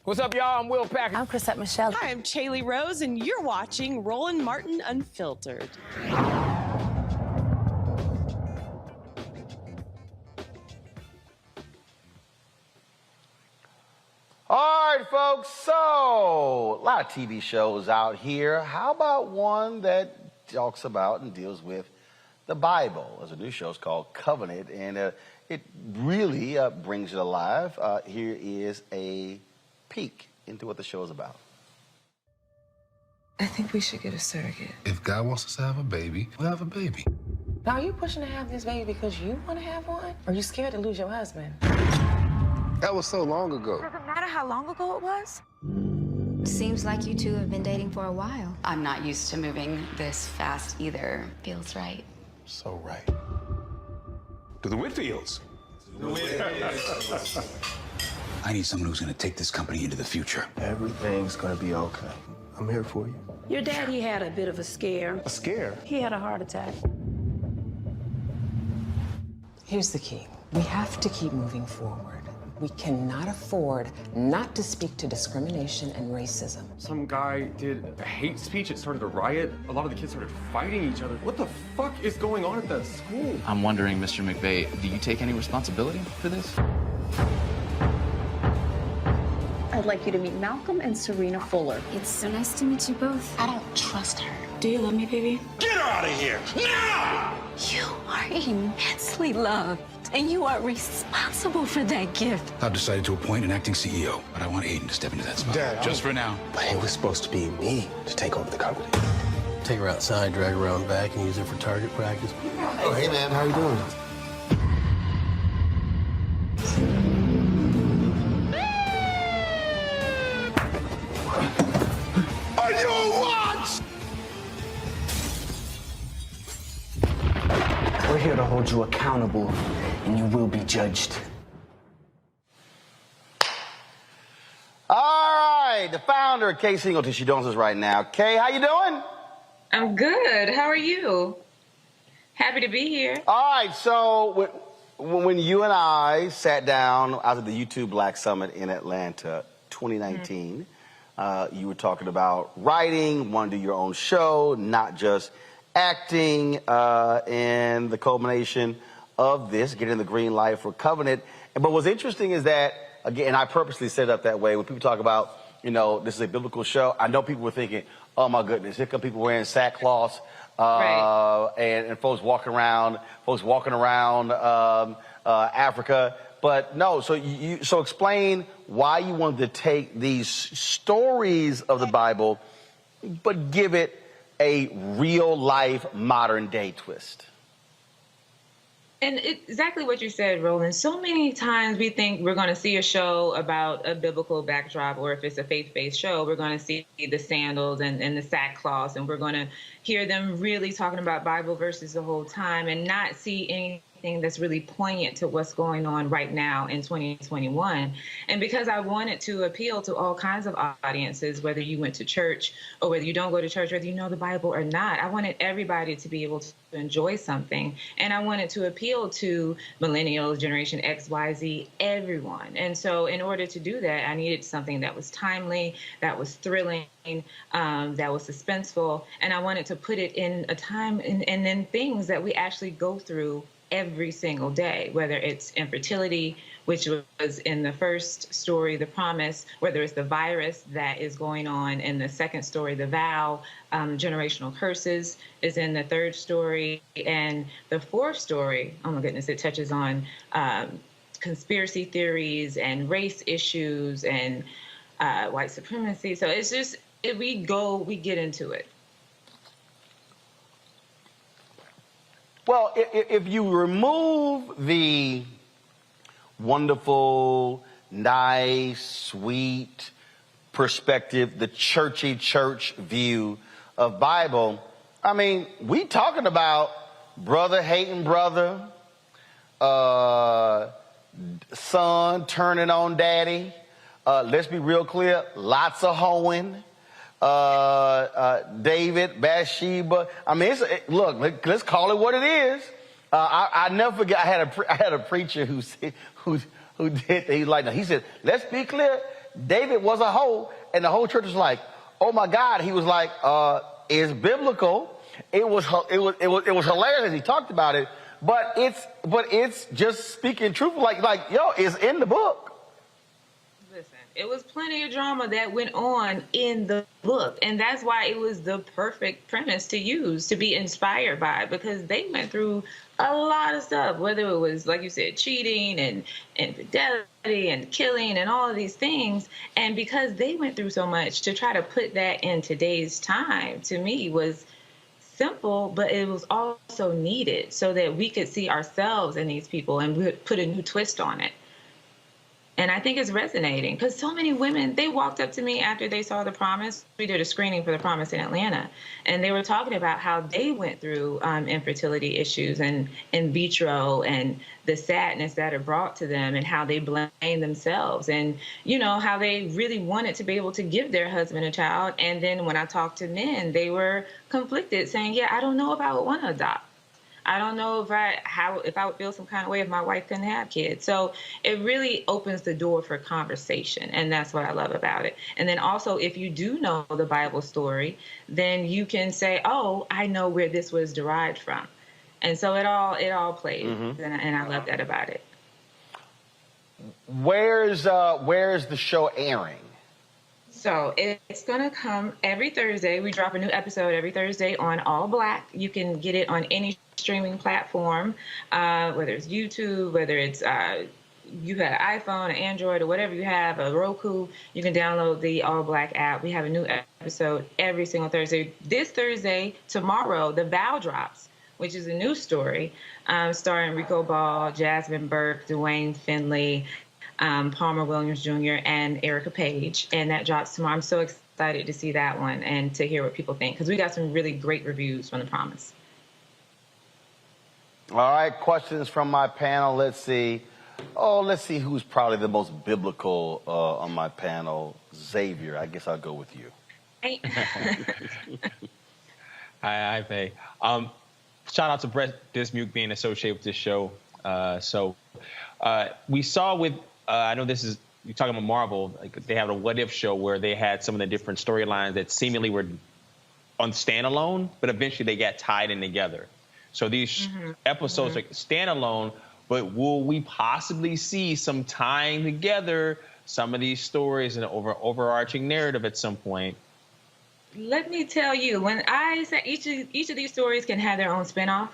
What's up, y'all? I'm Will Packer. I'm Chrisette Michelle. Hi, I'm Chaley Rose, and you're watching Roland Martin Unfiltered. All right, folks, so a lot of TV shows out here. How about one that talks about and deals with the Bible? There's a new show, it's called Covenant, and it really brings it alive. Here is a peek into what the show is about. I think we should get a surrogate. If God wants us to have a baby, we'll have a baby. Now, are you pushing to have this baby because you want to have one? Or are you scared to lose your husband? That was so long ago. Does it matter how long ago it was? Seems like you two have been dating for a while. I'm not used to moving this fast either. Feels right. So right. To the Whitfields. I need someone who's going to take this company into the future. Everything's gonna be okay. I'm here for you. Your daddy had a bit of a scare. A scare? He had a heart attack. Here's the key. We have to keep moving forward. We cannot afford not to speak to discrimination and racism. Some guy did a hate speech. It started a riot. A lot of the kids started fighting each other. What the fuck is going on at that school? I'm wondering, Mr. McVeigh, do you take any responsibility for this? I'd like you to meet Malcolm and Serena Fuller. It's so nice to meet you both. I don't trust her. Do you love me, baby? Get her out of here! Now! You are immensely loved, and you are responsible for that gift. I've decided to appoint an acting CEO, but I want Aiden to step into that spot. Dad, just for now. But it was supposed to be me to take over the company. Take her outside, drag her around back, and use her for target practice. Oh, hey, man, how you doing? Are you what? We're here to hold you accountable, and you will be judged. All right, the founder, Kay Singleton, she joins us right now. Kay, how you doing? I'm good. How are you? Happy to be here. All right, so when you and I sat down out at the YouTube Black Summit in Atlanta, 2019, you were talking about writing, want to do your own show, not just acting, and the culmination of this, getting the green light for Covenant. But what's interesting is that, again, I purposely set it up that way. When people talk about, you know, this is a biblical show, I know people were thinking, oh my goodness, here come people wearing sackcloth, Right. and folks walking around Africa. But no, so explain why you wanted to take these stories of the Bible, but give it a real life modern day twist. And exactly what you said, Roland. So many times we think we're going to see a show about a biblical backdrop, or if it's a faith-based show, we're going to see the sandals and the sackcloth, and we're going to hear them really talking about Bible verses the whole time and not see that's really poignant to what's going on right now in 2021. And because I wanted to appeal to all kinds of audiences, whether you went to church or whether you don't go to church, whether you know the Bible or not, I wanted everybody to be able to enjoy something. And I wanted to appeal to millennials, Generation X, Y, Z, everyone. And so in order to do that, I needed something that was timely, that was thrilling, that was suspenseful. And I wanted to put it in a time and in things that we actually go through every single day, whether it's infertility, which was in the first story, The Promise, whether it's the virus that is going on in the second story, The Vow, generational curses is in the third story, and the fourth story, oh my goodness, it touches on conspiracy theories and race issues and white supremacy. So it's just, we get into it. Well, if you remove the wonderful, nice, sweet perspective, the churchy church view of Bible, I mean, we talking about brother hating brother, son turning on daddy. Let's be real clear, lots of hoeing. David, Bathsheba. I mean, look, let's call it what it is. I never forget. I had a preacher who did. He said, "Let's be clear. David was a hoe," and the whole church was like, "Oh my God." He was like, "It's biblical." It was hilarious as he talked about it, but it's just speaking truth. Like yo, it's in the book. It was plenty of drama that went on in the book. And that's why it was the perfect premise to use, to be inspired by, because they went through a lot of stuff, whether it was, like you said, cheating and infidelity and killing and all of these things. And because they went through so much, to try to put that in today's time, to me, was simple, but it was also needed so that we could see ourselves in these people and we would put a new twist on it. And I think it's resonating because so many women, they walked up to me after they saw The Promise. We did a screening for The Promise in Atlanta, and they were talking about how they went through infertility issues and in vitro and the sadness that it brought to them and how they blamed themselves and, you know, how they really wanted to be able to give their husband a child. And then when I talked to men, they were conflicted saying, yeah, I don't know if I would want to adopt. I don't know if I would feel some kind of way if my wife couldn't have kids. So it really opens the door for conversation, and that's what I love about it. And then also, if you do know the Bible story, then you can say, "Oh, I know where this was derived from," and so it all plays, and I love that about it. Where's the show airing? So it's going to come every Thursday. We drop a new episode every Thursday on All Black. You can get it on any streaming platform, whether it's YouTube, whether it's you have an iPhone, an Android, or whatever you have, a Roku, you can download the All Black app. We have a new episode every single Thursday. This Thursday, tomorrow, The Vow drops, which is a new story starring Rico Ball, Jasmine Burke, Dwayne Finley, Palmer Williams Jr., and Erica Page, and that drops tomorrow. I'm so excited to see that one and to hear what people think, because we got some really great reviews from The Promise. All right, questions from my panel. Let's see who's probably the most biblical on my panel. Xavier, I guess I'll go with you. Hey. Hi, Faye. Shout out to Brett Dismuke being associated with this show. We saw with, I know this is, you're talking about Marvel, like they have a What If show where they had some of the different storylines that seemingly were on standalone, but eventually they got tied in together. So these episodes are standalone, but will we possibly see some tying together some of these stories in an overarching narrative at some point? Let me tell you, when I say each of these stories can have their own spinoff,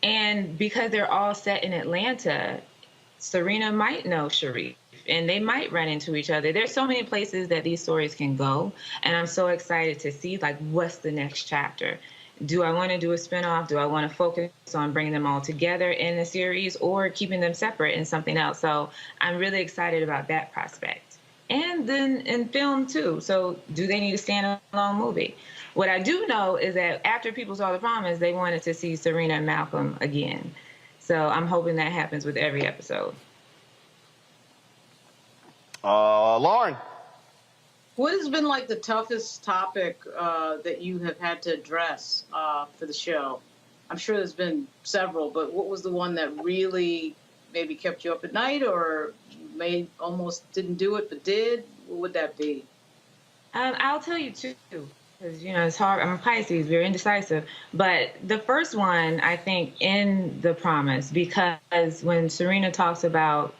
and because they're all set in Atlanta, Serena might know Sharif, and they might run into each other. There's so many places that these stories can go, and I'm so excited to see, like, what's the next chapter? Do I want to do a spinoff? Do I want to focus on bringing them all together in a series or keeping them separate in something else? So I'm really excited about that prospect. And then in film, too. So do they need a standalone movie? What I do know is that after people saw The Promise, they wanted to see Serena and Malcolm again. So I'm hoping that happens with every episode. Lauren. What has been like the toughest topic that you have had to address for the show? I'm sure there's been several, but what was the one that really maybe kept you up at night, or almost didn't do it but did? What would that be? I'll tell you two, because it's hard. I'm a Pisces, very indecisive. But the first one, I think, in The Promise, because when Serena talks about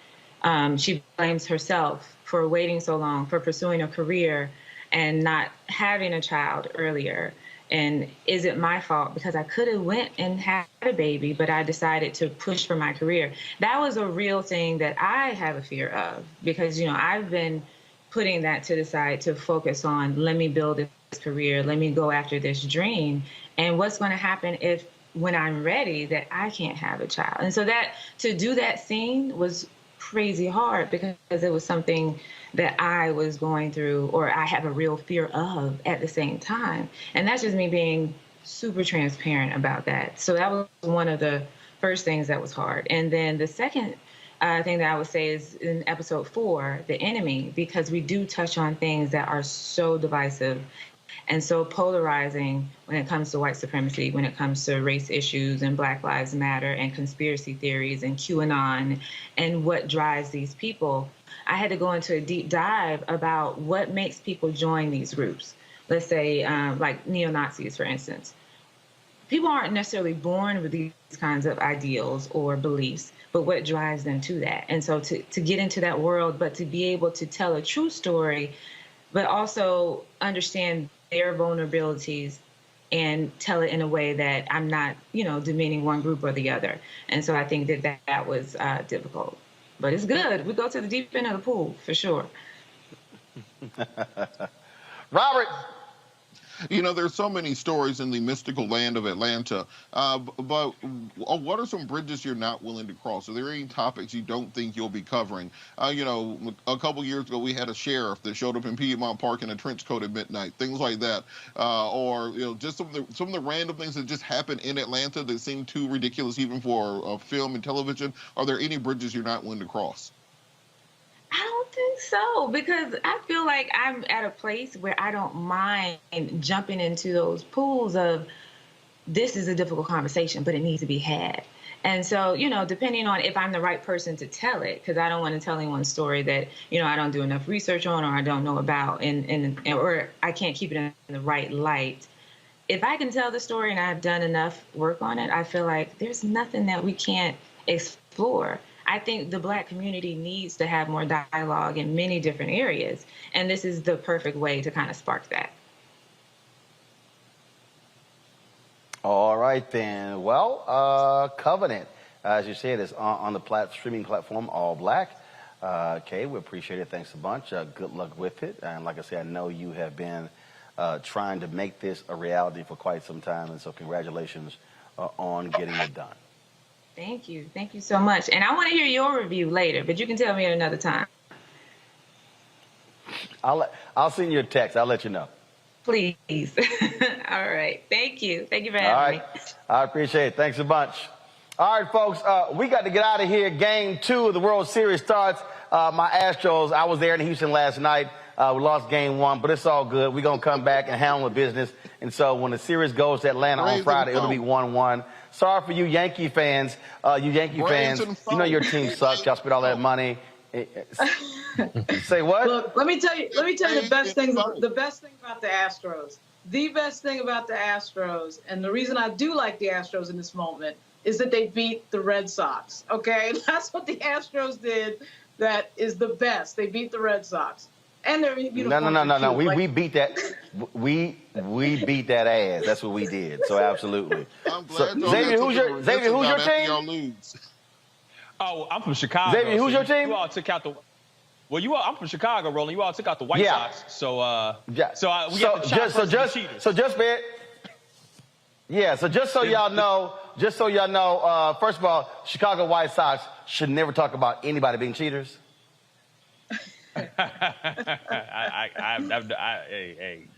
she blames herself for waiting so long, for pursuing a career and not having a child earlier. And is it my fault? Because I could have went and had a baby, but I decided to push for my career. That was a real thing that I have a fear of, because, I've been putting that to the side to focus on, let me build this career, let me go after this dream. And what's going to happen if, when I'm ready, that I can't have a child? And so to do that scene was crazy hard, because it was something that I was going through, or I have a real fear of at the same time. And that's just me being super transparent about that. So that was one of the first things that was hard. And then the second thing that I would say is in episode 4, The Enemy, because we do touch on things that are so divisive and so polarizing when it comes to white supremacy, when it comes to race issues and Black Lives Matter and conspiracy theories and QAnon and what drives these people. I had to go into a deep dive about what makes people join these groups. Let's say like neo-Nazis, for instance. People aren't necessarily born with these kinds of ideals or beliefs, but what drives them to that? And so to get into that world, but to be able to tell a true story, but also understand their vulnerabilities and tell it in a way that I'm not, demeaning one group or the other. And so I think that was difficult. But it's good. We go to the deep end of the pool, for sure. Robert. There's so many stories in the mystical land of Atlanta, but what are some bridges you're not willing to cross? Are there any topics you don't think you'll be covering? A couple years ago, we had a sheriff that showed up in Piedmont Park in a trench coat at midnight, things like that. Or just some of the random things that just happen in Atlanta that seem too ridiculous even for film and television. Are there any bridges you're not willing to cross? I don't think so, because I feel like I'm at a place where I don't mind jumping into those pools of, this is a difficult conversation, but it needs to be had. And so, depending on if I'm the right person to tell it, because I don't want to tell anyone's story that, I don't do enough research on or I don't know about, or I can't keep it in the right light. If I can tell the story and I've done enough work on it, I feel like there's nothing that we can't explore. I think the Black community needs to have more dialogue in many different areas, and this is the perfect way to kind of spark that. All right, then. Well, Covenant, as you said, is on the streaming platform, All Black. Okay, we appreciate it. Thanks a bunch. Good luck with it. And like I said, I know you have been trying to make this a reality for quite some time, and so congratulations on getting it done. Thank you. Thank you so much. And I want to hear your review later, but you can tell me at another time. I'll send you a text. I'll let you know. Please. All right. Thank you. Thank you for having me. I appreciate it. Thanks a bunch. All right, folks, we got to get out of here. Game 2 of the World Series starts. My Astros, I was there in Houston last night. We lost game 1, but it's all good. We're going to come back and handle the business. And so when the series goes to Atlanta on Friday, it'll be 1-1. Sorry for you Yankee fans. Your team sucks. Y'all spent all that money. Say what? Look, let me tell you the best thing about the Astros. The best thing about the Astros, and the reason I do like the Astros in this moment, is that they beat the Red Sox. Okay? That's what the Astros did. That is the best. They beat the Red Sox. And they're No. We beat that. We beat that ass. That's what we did. So absolutely. Xavier, who's your team? Oh, I'm from Chicago. Xavier, who's your team? You all took out the. Well, I'm from Chicago, Roland. You all took out the White Sox. So we got the shot versus the cheaters. So just so y'all know, first of all, Chicago White Sox should never talk about anybody being cheaters. Hey,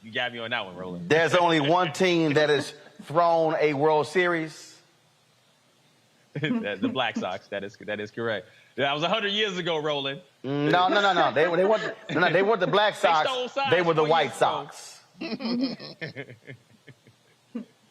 you got me on that one, Roland. There's only one team that has thrown a World Series. The Black Sox. That is correct. That was 100 years ago, Roland. No. They weren't the Black Sox. They were the White Sox.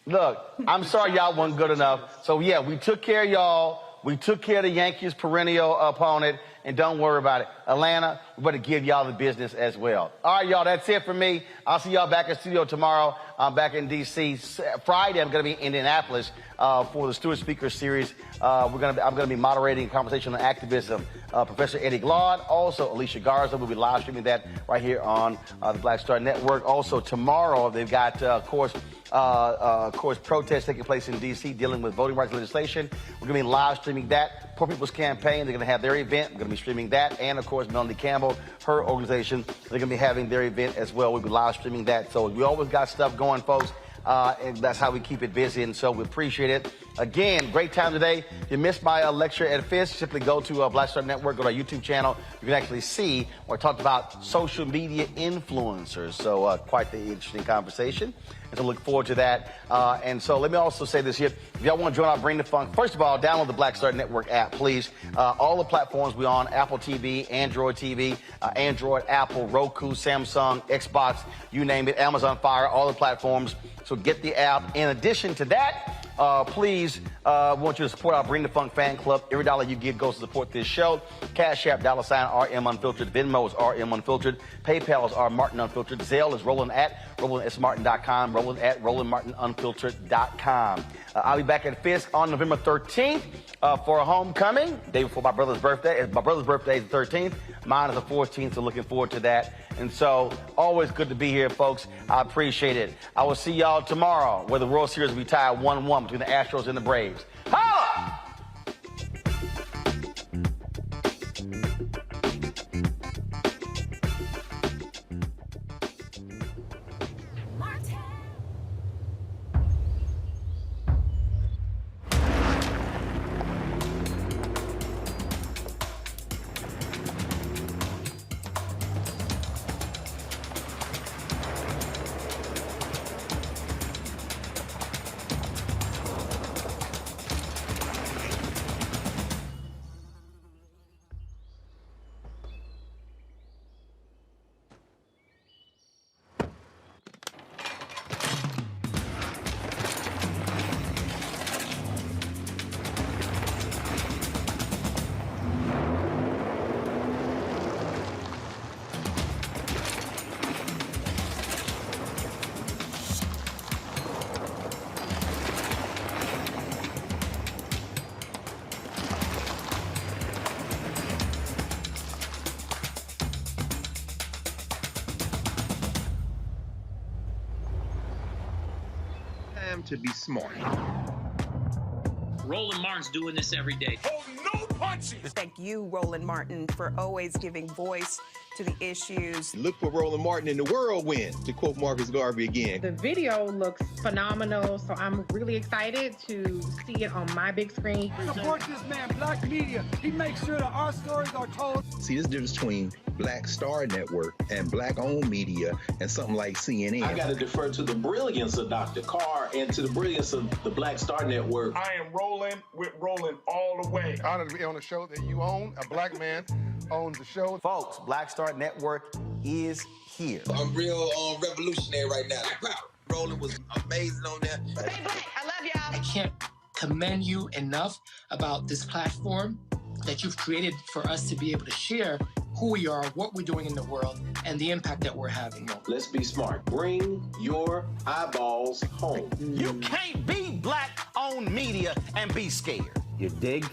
Look, I'm sorry y'all weren't good enough. So, yeah, we took care of y'all. We took care of the Yankees' perennial opponent. And don't worry about it. Atlanta, we better give y'all the business as well. All right, y'all, that's it for me. I'll see y'all back in studio tomorrow. I'm back in D.C. Friday, I'm going to be in Indianapolis for the Stewart Speaker Series. I'm going to be moderating a conversation on activism. Professor Eddie Glaude, also Alicia Garza will be live streaming that right here on the Black Star Network. Also tomorrow, they've got, of course, protests taking place in D.C. dealing with voting rights legislation. We're going to be live streaming that. Poor People's Campaign, they're going to have their event. We're going to be streaming that. And, of course, Melanie Campbell, her organization, they're going to be having their event as well. We'll be live streaming that. So we always got stuff going, folks. And that's how we keep it busy. And so we appreciate it. Again, great time today. If you missed my lecture at Fisk, simply go to Black Star Network, go to our YouTube channel. You can actually see where I talked about social media influencers. So quite the interesting conversation. And so look forward to that. And so let me also say this here. If y'all want to join our Bring the Funk, first of all, download the Black Star Network app, please. All the platforms we're on, Apple TV, Android, Apple, Roku, Samsung, Xbox, you name it, Amazon Fire, all the platforms. So get the app. In addition to that, please, we want you to support our Bring the Funk fan club. Every dollar you give goes to support this show. Cash App, $RM Unfiltered. Venmo is RM Unfiltered. PayPal is R Martin Unfiltered. Zelle is Roland at RolandSMartin.com. Roland at RolandMartinUnfiltered.com. I'll be back at Fisk on November 13th for a homecoming, day before my brother's birthday. My brother's birthday is the 13th. Mine is the 14th, so looking forward to that. And so, always good to be here, folks. I appreciate it. I will see y'all tomorrow, where the World Series will be tied 1-1 between the Astros and the Braves. Holla! To be smart. Roland Martin's doing this every day. Oh, no punches! Thank you, Roland Martin, for always giving voice to the issues. Look for Roland Martin in the whirlwind, to quote Marcus Garvey again. The video looks phenomenal, so I'm really excited to see it on my big screen. Support this man, Black Media. He makes sure that our stories are told. See, there's a difference between Black Star Network and Black-owned media and something like CNN. I got to defer to the brilliance of Dr. Carr and to the brilliance of the Black Star Network. I am rolling with Roland all the way. Honored to be on a show that you own. A black man owns the show. Folks, Black Star Network is here. I'm real revolutionary right now. Roland was amazing on that. Hey, Black, I love y'all. I can't commend you enough about this platform that you've created for us to be able to share who we are, what we're doing in the world, and the impact that we're having. Let's be smart. Bring your eyeballs home. You can't be Black-owned media and be scared. You dig?